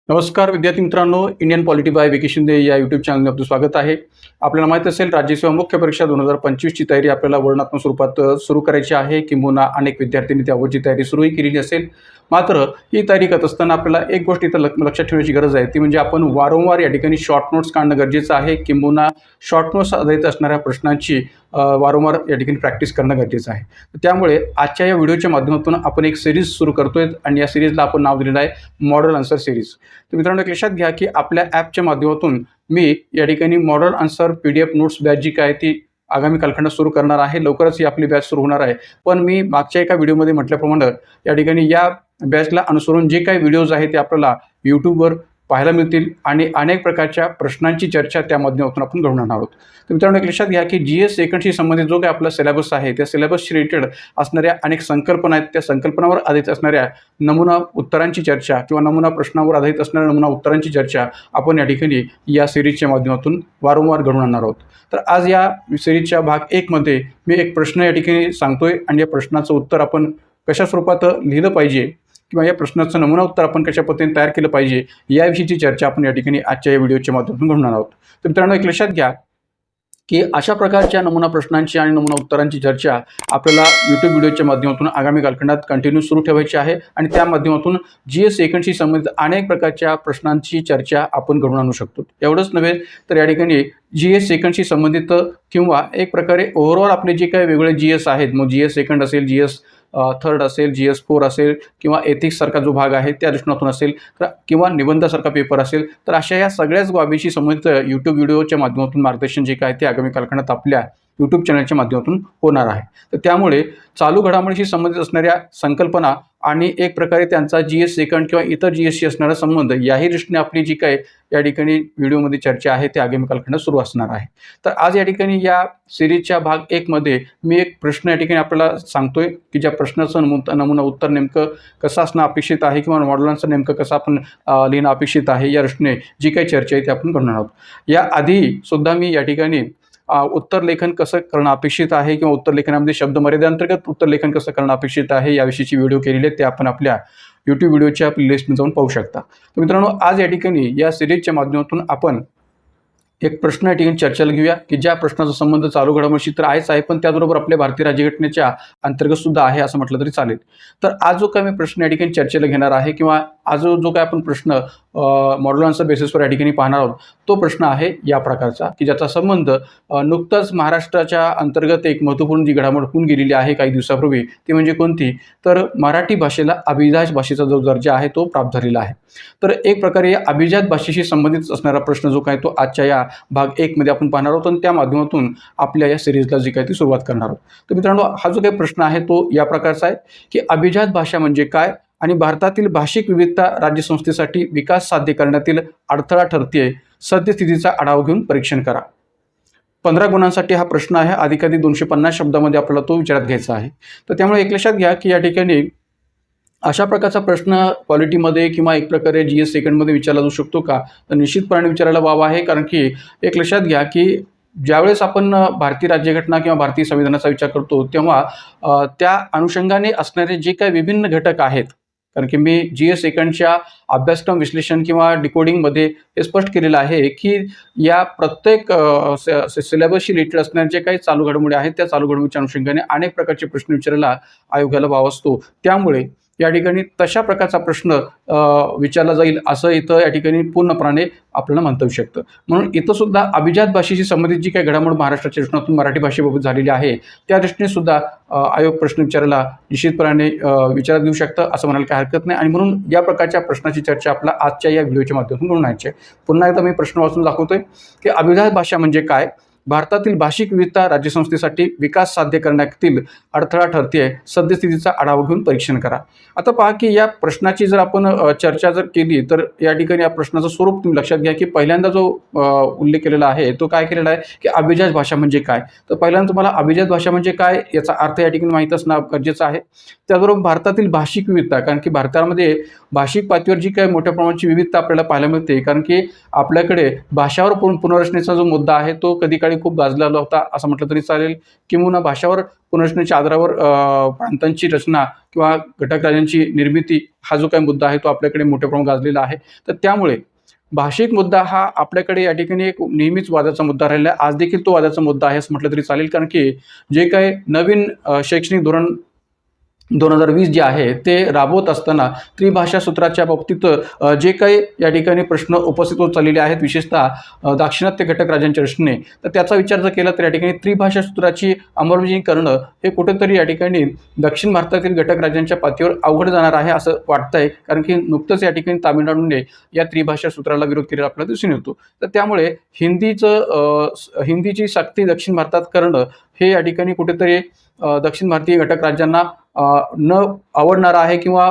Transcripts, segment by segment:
नमस्कार विद्यार्थी मित्रांनो, Indian polity bye Vicky Shinde या यूट्यूब चॅनलमध्ये आपलं स्वागत आहे. आपल्याला माहीत असेल राज्यसेवा मुख्य परीक्षा 2025ची तयारी आपल्याला वर्णनात्मक स्वरूपात सुरू करायची आहे. किंबहुना अनेक विद्यार्थ्यांनी त्यावरची तयारी सुरूही केलेली असेल. मात्र ही तयारी करत असताना आपल्याला एक गोष्ट इथं लक्षात ठेवण्याची गरज आहे, ती म्हणजे आपण वारंवार या ठिकाणी शॉर्ट नोट्स काढणं गरजेचं आहे. किंबहुना शॉर्ट नोट्स आधारित असणाऱ्या प्रश्नांची वारंवार या ठिकाणी प्रॅक्टिस करणं गरजेचं आहे. त्यामुळे आजच्या या व्हिडिओच्या माध्यमातून आपण एक सिरीज सुरू करतोय आणि या सिरीजला आपण नाव दिलेलं आहे मॉडेल आन्सर सिरीज. तर मित्रांनो, एक लक्षात घ्या की आपल्या ॲपच्या माध्यमातून मी या ठिकाणी model answer PDF notes batch जी काय ती आगामी कालखंडात सुरू करणार आहे. लवकरच ही आपली बॅच सुरू होणार आहे. पण मी मागच्या एका व्हिडिओमध्ये म्हटल्याप्रमाणे या ठिकाणी या बॅचला अनुसरून जे काही व्हिडिओज आहेत ते आपल्याला यूट्यूबवर पाहायला मिळतील आणि अनेक प्रकारच्या प्रश्नांची चर्चा त्या माध्यमातून आपण घडवून आणणार आहोत. तर मित्रांनो, एक लक्षात घ्या की GS सेकंडशी संबंधित जो काही आपला सिलेबस आहे त्या सिलेबसशी रिलेटेड असणाऱ्या अनेक संकल्पना आहेत. त्या संकल्पनावर आधारित असणाऱ्या नमुना उत्तरांची चर्चा किंवा नमुना प्रश्नावर आधारित असणाऱ्या नमुना उत्तरांची चर्चा आपण या ठिकाणी या सिरीजच्या माध्यमातून वारंवार घडवून आणणार आहोत. तर आज या सिरीजच्या भाग 1 मध्ये मी एक प्रश्न या ठिकाणी सांगतोय आणि या प्रश्नाचं उत्तर आपण कशा स्वरूपात लिहिलं पाहिजे किंवा या प्रश्नाचं नमुना उत्तर आपण कशा पद्धतीने तयार केलं पाहिजे याविषयीची चर्चा आपण या ठिकाणी आजच्या या व्हिडिओच्या माध्यमातून घडवणार आहोत. तर मित्रांनो, एक लक्षात घ्या की अशा प्रकारच्या नमुना प्रश्नांची आणि नमुना उत्तरांची चर्चा आपल्याला यूट्यूब व्हिडिओच्या माध्यमातून आगामी कालखंडात कंटिन्यू सुरू ठेवायची आहे आणि त्या माध्यमातून GS सेकंडशी संबंधित अनेक प्रकारच्या प्रश्नांची चर्चा आपण घडवून आणू शकतो. एवढंच नव्हे तर या ठिकाणी GS सेकंडशी संबंधित किंवा एक प्रकारे ओव्हरऑल आपले जे काही वेगळे GS आहेत, मग GS सेकंड असेल, GS थर्ड असेल, GS 4 असेल किंवा एथिक्ससारखा जो भाग आहे त्या दृष्टिकोनातून असेल तर किंवा निबंधासारखा पेपर असेल, तर अशा या सगळ्याच बाबीशी संबंधित यूट्यूब व्हिडिओच्या माध्यमातून मार्गदर्शन जे काय ते आगामी कालखंडात आपल्या यूट्यूब चॅनलच्या माध्यमातूून होणार आहे. तर त्यामुळे चालू घडामोडीशी संबंधित असणाऱ्या संकल्पना आणि एक प्रकारे त्यांचा GS सेकंड किंवा इतर GSशी असणारा संबंध याही दृष्टीने आपली जी काय या ठिकाणी व्हिडिओमध्ये चर्चा आहे ते आगामी कालखंडात सुरू असणार आहे. तर आज या ठिकाणी या सिरीजच्या भाग 1 मध्ये मी एक प्रश्न या ठिकाणी आपल्याला सांगतोय की ज्या प्रश्नाचं नमुना उत्तर नेमकं कसं असणं अपेक्षित आहे किंवा मॉडेलांचं नेमकं कसं आपण लिहिणं अपेक्षित आहे या दृष्टीने जी काही चर्चा आहे ती आपण करणार आहोत. याआधी सुद्धा मी या ठिकाणी उत्तर लेखन कसं करणं अपेक्षित आहे किंवा उत्तर लेखनामध्ये शब्द मर्यादेअंतर्गत उत्तर लेखन कसं करणं अपेक्षित आहे याविषयीची व्हिडिओ केलेले आहेत, ते आपण आपल्या यूट्यूब व्हिडिओच्या प्लेलिस्टमध्ये जाऊन पाहू शकता. तर मित्रांनो, आज या ठिकाणी या सिरीजच्या माध्यमातून आपण एक प्रश्न या ठिकाणी चर्चेला घेऊया की ज्या प्रश्नाचा संबंध चालू घडामोडीशी तर आहेच आहे, पण त्याचबरोबर आपल्या भारतीय राज्यघटनेच्या अंतर्गत सुद्धा आहे असं म्हटलं तरी चालेल. तर आज जो काय मी प्रश्न या ठिकाणी चर्चेला घेणार आहे किंवा आज जो काय आपण प्रश्न मॉडेल आन्सर बेसिसवर या ठिकाणी पाहणार आहोत तो प्रश्न आहे या प्रकारचा की ज्याचा संबंध नुकताच महाराष्ट्राच्या अंतर्गत एक महत्त्वपूर्ण जी घडामोड होऊन गेलेली आहे काही दिवसापूर्वी, ती म्हणजे कोणती, तर मराठी भाषेला अभिजात भाषेचा जो दर्जा आहे तो प्राप्त झालेला आहे. तर एक प्रकारे या अभिजात भाषेशी संबंधित असणारा प्रश्न जो काय तो आजच्या या भाग 1 मध्ये आपण पाहणार आहोत आणि त्या माध्यमातून आपल्या या सिरीजला जी काय ती सुरुवात करणार आहोत. तर मित्रांनो, हा जो काही प्रश्न आहे तो या प्रकारचा आहे की अभिजात भाषा म्हणजे काय आणि भारतातील भाषिक विविधता राज्यसंस्थेसाठी विकास साध्य करण्यातील अडथळा ठरते, सद्यस्थितीचा आढावा घेऊन परीक्षण करा. 15 गुणांसाठी हा प्रश्न आहे. अधिकाधिक 250 शब्दामध्ये आपल्याला तो विचारात घ्यायचा आहे. तर त्यामुळे एक लक्षात घ्या की या ठिकाणी अशा प्रकारचा प्रश्न पॉलिटीमध्ये किंवा एक प्रकारे GS सेकंडमध्ये विचारला जाऊ शकतो का, तर निश्चितपणे विचारायला वाव आहे. कारण की एक लक्षात घ्या की ज्यावेळेस आपण भारतीय राज्यघटना किंवा भारतीय संविधानाचा विचार करतो तेव्हा त्या अनुषंगाने असणारे जे काही विभिन्न घटक आहेत, कारण की मी GS सेकंडच्या अभ्यासक्रम विश्लेषण किंवा डिकोडिंगमध्ये हे स्पष्ट केलेलं आहे की या प्रत्येक सिलेबसशी रिलेटेड असणारे जे काही चालू घडामोडी आहेत त्या चालू घडामोडीच्या अनुषंगाने अनेक प्रकारचे प्रश्न विचारायला आयोगाला वाव असतो. त्यामुळे या ठिकाणी तशा प्रकारचा प्रश्न विचारला जाईल असं इथं या ठिकाणी पूर्णपणे आपल्याला म्हणता येऊ शकतं. म्हणून इथं सुद्धा अभिजात भाषेशी संबंधित जी काही घडामोड महाराष्ट्राच्या दृष्टीतून मराठी भाषेबाबत झालेली आहे त्या दृष्टीने सुद्धा आयोग प्रश्न विचारायला निश्चितपणे विचारात घेऊ शकतं असं म्हणायला काही हरकत नाही. आणि म्हणून या प्रकारच्या प्रश्नाची चर्चा आपला आजच्या या व्हिडिओच्या माध्यमातून करून आहे. पुन्हा एकदा मी प्रश्न वाचून दाखवतोय की अभिजात भाषा म्हणजे काय, भारतातील भाषिक विविधता राज्यसंस्थेसाठी विकास साध्य करण्यातील अडथळा ठरते, सद्यस्थितीचा आढावा घेऊन परीक्षण करा. आता पहा की या प्रश्नाची जर आपण चर्चा जर केली तर या ठिकाणी या प्रश्नाचं स्वरूप तुम्ही लक्षात घ्या की पहिल्यांदा जो उल्लेख केलेला आहे तो काय केलेला आहे की अभिजात भाषा म्हणजे काय. तर पहिल्यांदा तुम्हाला अभिजात भाषा म्हणजे काय याचा अर्थ या ठिकाणी माहीत असणं गरजेचं आहे. त्याचबरोबर भारतातील भाषिक विविधता, कारण की भारतामध्ये भाषिक पातळीवर जी काही मोठ्या प्रमाणाची विविधता आपल्याला पाहायला मिळते, कारण की आपल्याकडे भाषावर पुनर्रचनेचा जो मुद्दा आहे तो कधी काळी काळी खूप गाजलेला होता असं म्हटलं तरी चालेल. किंबहुना भाषावर पुनर्रचनेच्या आधारावर प्रांतांची रचना किंवा घटक राज्यांची निर्मिती हा जो काही मुद्दा आहे तो आपल्याकडे मोठ्या प्रमाणात गाजलेला आहे. तर त्यामुळे भाषिक मुद्दा हा आपल्याकडे या ठिकाणी एक नेहमीच वादाचा मुद्दा राहिला आहे. आज देखील तो वादाचा मुद्दा आहे असं म्हटलं तरी चालेल. कारण की जे काही नवीन शैक्षणिक धोरण 2020 जे आहे ते राबवत असताना त्रिभाषा सूत्राच्या बाबतीत जे काही या ठिकाणी प्रश्न उपस्थित होत चाललेले आहेत, विशेषतः दाक्षिणात्य घटक राज्यांच्या दृष्टीने, तर त्याचा विचार जर केला तर या ठिकाणी त्रिभाषा सूत्राची अंमलबजावणी करणं हे कुठेतरी या ठिकाणी दक्षिण भारतातील घटक राज्यांच्या पातळीवर अवघड जाणार आहे असं वाटतंय. कारण की नुकतंच या ठिकाणी तामिळनाडूने या त्रिभाषा सूत्राला विरोध केलेला आपल्याला दिसून येतो. तर त्यामुळे हिंदीची सक्ती दक्षिण भारतात करणं हे या ठिकाणी कुठेतरी दक्षिण भारतीय घटक राज्यांना न आवडणार आहे किंवा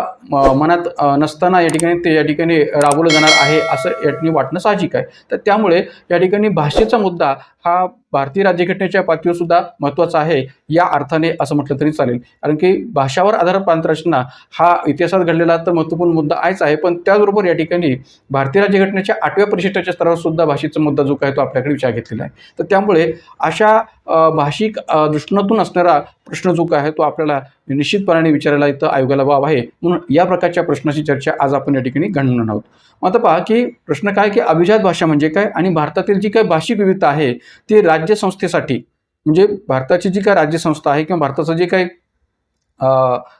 मनात नसताना या ठिकाणी ते या ठिकाणी राबवलं जाणार आहे असं या ठिकाणी वाटणं साहजिक आहे. तर त्यामुळे या ठिकाणी भाषेचा मुद्दा हा भारतीय राज्यघटनेच्या पातळीवर सुद्धा महत्त्वाचा आहे या अर्थाने असं म्हटलं तरी चालेल. कारण की भाषावर आधारित प्रांतरचना हा इतिहासात घडलेला तर महत्त्वपूर्ण मुद्दा आहेच आहे, पण त्याचबरोबर या ठिकाणी भारतीय राज्यघटनेच्या 8व्या परिशिष्टाच्या स्तरावर सुद्धा भाषेचा मुद्दा जो काय तो आपल्याकडे विचार घेतलेला आहे. तर त्यामुळे अशा भाषिक दृष्टिकोनातून असणारा प्रश्न जो काय आहे तो आपल्याला निश्चितपणाने विचारायला इथं आयोगाला वाव आहे. म्हणून या प्रकारच्या प्रश्नाची चर्चा आज आपण या ठिकाणी घडणार आहोत. मग आता पहा की प्रश्न काय की अभिजात भाषा म्हणजे काय आणि भारतातील जी काही भाषिक विविधता आहे ती राज्यसंस्थेसाठी म्हणजे भारताची जी काही राज्यसंस्था आहे किंवा भारताचं जे काही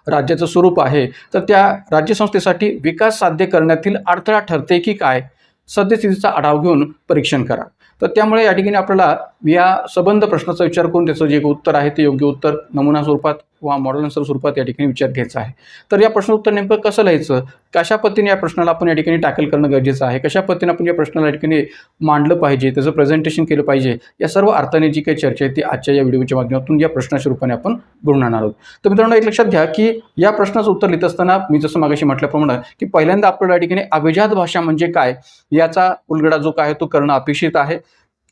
राज्याचं स्वरूप आहे तर त्या राज्यसंस्थेसाठी विकास साध्य करण्यातील अडथळा ठरते की काय, सद्यस्थितीचा आढावा घेऊन परीक्षण करा. तर त्यामुळे या ठिकाणी आपल्याला या संबंध प्रश्नाचा विचार करून त्याचं जे उत्तर आहे ते योग्य उत्तर नमुना स्वरूपात किंवा मॉडेल आन्सर स्वरूपात या ठिकाणी विचार घ्यायचा आहे. तर या प्रश्न उत्तर नेमकं कसं लिहायचं, कशा पद्धतीने या प्रश्नाला आपण या ठिकाणी टॅकल करणं गरजेचं आहे, कशा पद्धतीने आपण या प्रश्नाला या ठिकाणी मांडलं पाहिजे, त्याचं प्रेझेंटेशन केलं पाहिजे, या सर्व अर्थाने जी काही चर्चा आहे ती आजच्या या व्हिडिओच्या माध्यमातून या प्रश्नाच्या रूपाने आपण घेऊन आणणार आहोत. तर मित्रांनो एक लक्षात घ्या की या प्रश्नाचं उत्तर लिहित असताना मी जसं मागाशी म्हटल्याप्रमाणे की पहिल्यांदा आपल्याला या ठिकाणी अभिजात भाषा म्हणजे काय याचा उलगडा जो काय तो करणं अपेक्षित आहे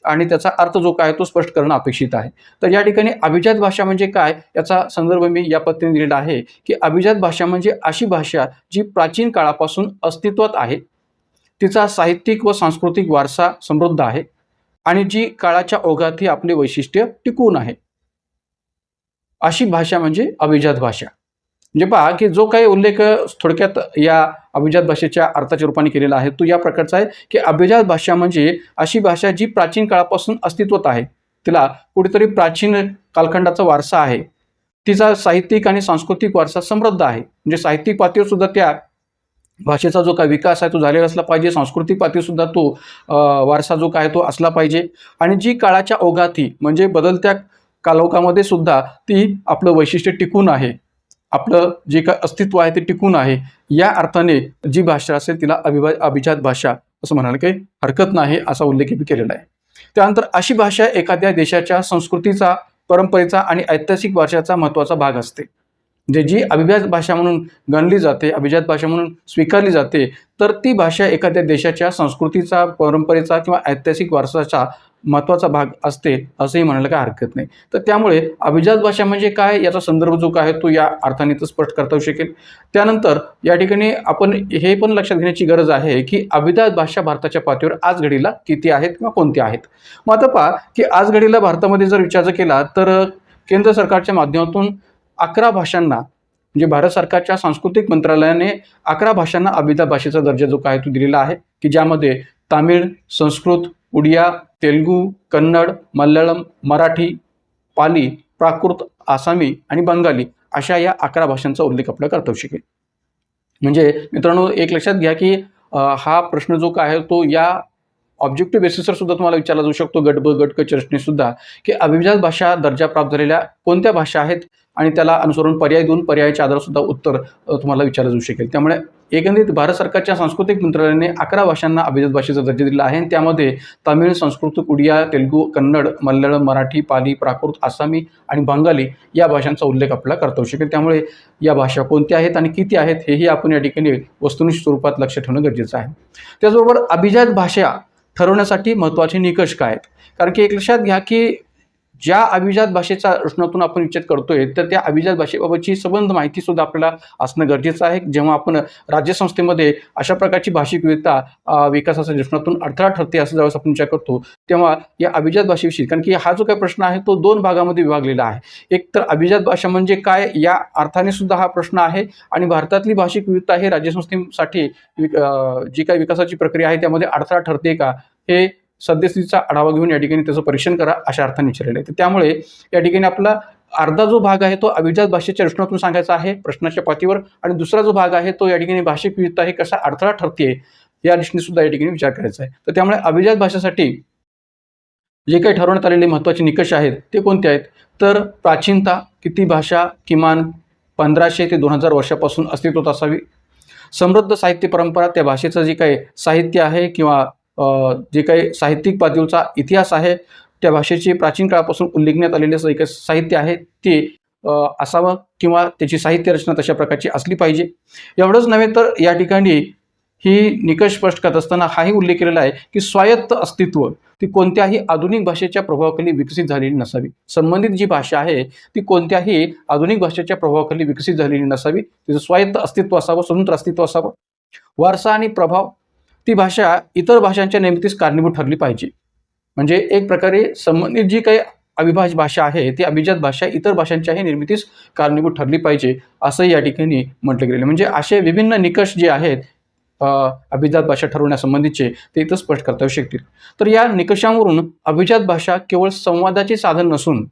आणि त्याचा अर्थ जो काय तो स्पष्ट करणं अपेक्षित आहे. तर या ठिकाणी अभिजात भाषा म्हणजे काय याचा संदर्भ मी या पद्धतीने दिलेला आहे की अभिजात भाषा म्हणजे अशी भाषा जी प्राचीन काळापासून अस्तित्वात आहे, तिचा साहित्यिक व सांस्कृतिक वारसा समृद्ध आहे आणि जी काळाच्या ओघातही आपले वैशिष्ट्य टिकून आहे, अशी भाषा म्हणजे अभिजात भाषा. म्हणजे पहा की जो काही उल्लेख थोडक्यात या अभिजात भाषेच्या अर्थाच्या रूपाने केलेला आहे तो या प्रकारचा आहे की अभिजात भाषा म्हणजे अशी भाषा जी प्राचीन काळापासून अस्तित्वात आहे, तिला कुठेतरी प्राचीन कालखंडाचा वारसा आहे, तिचा साहित्यिक आणि सांस्कृतिक वारसा समृद्ध आहे. म्हणजे साहित्यिक पातळीवर सुद्धा त्या भाषेचा जो काय विकास आहे तो झालेला असला पाहिजे, सांस्कृतिक पातळीवर सुद्धा तो वारसा जो काय तो असला पाहिजे आणि जी काळाच्या ओघातही म्हणजे बदलत्या कालोखामध्ये सुद्धा ती आपलं वैशिष्ट्य टिकून आहे, आपलं जे काय अस्तित्व आहे ते टिकून आहे, या अर्थाने जी भाषा असेल तिला अभिजात भाषा असं म्हणायला काही हरकत नाही असा उल्लेख केलेला आहे. त्यानंतर अशी भाषा एखाद्या देशाच्या संस्कृतीचा, परंपरेचा आणि ऐतिहासिक वारशाचा महत्त्वाचा भाग असते. म्हणजे जी अभिजात भाषा म्हणून गणली जाते, अभिजात भाषा म्हणून स्वीकारली जाते, तर ती भाषा एखाद्या देशाच्या संस्कृतीचा, परंपरेचा किंवा ऐतिहासिक वारसाचा महत्त्वाचा भाग असते असंही म्हणायला काही हरकत नाही. तर त्यामुळे अभिजात भाषा म्हणजे काय याचा संदर्भ जो काय तो या अर्थाने तर स्पष्ट करता येऊ शकेल. त्यानंतर या ठिकाणी आपण हे पण लक्षात घेण्याची गरज आहे की अभिजात भाषा भारताच्या पातळीवर आज घडीला किती आहेत किंवा कोणत्या आहेत. मग आता पहा की आज घडीला भारतामध्ये जर विचार केला तर केंद्र सरकारच्या माध्यमातून 11 भाषांना म्हणजे भारत सरकारच्या सांस्कृतिक मंत्रालयाने 11 भाषांना अभिजात भाषेचा दर्जा जो काय तो दिलेला आहे की ज्यामध्ये तामिळ, संस्कृत, उडिया, तेलुगू, कन्नड, मल्याळम, मराठी, पाली, प्राकृत, आसामी आणि बंगाली अशा या 11 भाषांचा उल्लेख आपल्याला करता येऊ शकेल. म्हणजे मित्रांनो एक लक्षात घ्या की हा प्रश्न जो काय आहे तो या ऑब्जेक्टिव्ह बेसिसवर सुद्धा तुम्हाला विचारला जाऊ शकतो, गट ब गट क चर्चेने सुद्धा, की अभिजात भाषा दर्जा प्राप्त झालेल्या कोणत्या भाषा आहेत आणि त्याला अनुसरून पर्याय देऊन पर्यायाच्या आधारावर सुद्धा उत्तर तुम्हाला विचारलं जाऊ शकेल. त्यामुळे एकंदरीत भारत सरकारच्या सांस्कृतिक मंत्रालयाने 11 भाषांना अभिजात भाषेचा दर्जा दिला आहे आणि त्यामध्ये तामिळ, संस्कृत, उडिया, तेलुगू, कन्नड, मल्याळम, मराठी, पाली, प्राकृत, आसामी आणि बंगाली या भाषांचा उल्लेख आपल्याला करता येऊ शकेल. त्यामुळे या भाषा कोणत्या आहेत आणि किती आहेत हेही आपण या ठिकाणी वस्तुनिष्ठ स्वरूपात लक्ष ठेवणं गरजेचं आहे. त्याचबरोबर अभिजात भाषा ठरवण्यासाठी महत्त्वाचे निकष काय आहेत, कारण की एक लक्षात घ्या की ज्या अभिजात भाषेचा प्रश्नातून आपण विचार करतोय तर त्या अभिजात भाषेबाबतची संबंध माहिती सुद्धा आपल्याला असणं गरजेचं आहे. जेव्हा आपण राज्यसंस्थेमध्ये अशा प्रकारची भाषिक विविधता विकासाच्या दृष्टीतून अडथळा ठरते असं ज्यावेळेस आपण विचार करतो, तेव्हा या अभिजात भाषेविषयी, कारण की हा जो काही प्रश्न आहे तो 2 भागामध्ये विभागलेला आहे. एक तर अभिजात भाषा म्हणजे काय या अर्थाने सुद्धा हा प्रश्न आहे, आणि भारतातली भाषिक विविधता हे राज्यसंस्थेसाठी जी काही विकासाची प्रक्रिया आहे त्यामध्ये अडथळा ठरते का, हे सद्यस्थितीचा आढावा घेऊन या ठिकाणी त्याचं परीक्षण करा अशा अर्थाने विचारलेलं आहे. तर त्यामुळे या ठिकाणी आपला अर्धा जो भाग आहे तो अभिजात भाषेच्या दृष्टिकोनातून सांगायचा आहे प्रश्नाच्या पातीवर, आणि दुसरा जो भाग आहे तो या ठिकाणी भाषिक विविधता हे कसा अडथळा ठरते या दृष्टीने सुद्धा या ठिकाणी विचार करायचा आहे. तर त्यामुळे अभिजात भाषेसाठी जे काही ठरवण्यात आलेले महत्त्वाचे निकष आहेत ते कोणते आहेत, तर प्राचीनता, किती भाषा किमान 1500 ते 2000 वर्षापासून अस्तित्वात असावी, समृद्ध साहित्य परंपरा, त्या भाषेचं जे काही साहित्य आहे किंवा जे काही साहित्यिक पातळीचा इतिहास आहे, त्या भाषेची प्राचीन काळापासून उल्लेखण्यात आलेले जे काही साहित्य आहे ते असावं किंवा त्याची साहित्य रचना तशा प्रकारची असली पाहिजे. एवढंच नव्हे तर या ठिकाणी ही निकष स्पष्ट करत असताना हाही उल्लेख केलेला आहे की स्वायत्त अस्तित्व ती कोणत्याही आधुनिक भाषेच्या प्रभावाखाली विकसित झालेली नसावी. संबंधित जी भाषा आहे ती कोणत्याही आधुनिक भाषेच्या प्रभावाखाली विकसित झालेली नसावी, तिचं स्वायत्त अस्तित्व असावं, स्वतंत्र अस्तित्व असावं. वारसा आणि प्रभाव, ती भाषा इतर भाषांच्या निर्मितीस कारणीभूत ठरली पाहिजे. म्हणजे एक प्रकारे संबंधित जी काही अविभाज्य भाषा आहे ती अभिजात भाषा इतर भाषांच्याही निर्मितीस कारणीभूत ठरली पाहिजे असं या ठिकाणी म्हटलं गेलेलं. म्हणजे असे विभिन्न निकष जे आहेत अभिजात भाषा ठरवण्यासंबंधीचे ते इथं स्पष्ट करता येऊ शकतील. तर या निकषांवरून अभिजात भाषा केवळ संवादाचे साधन नसून,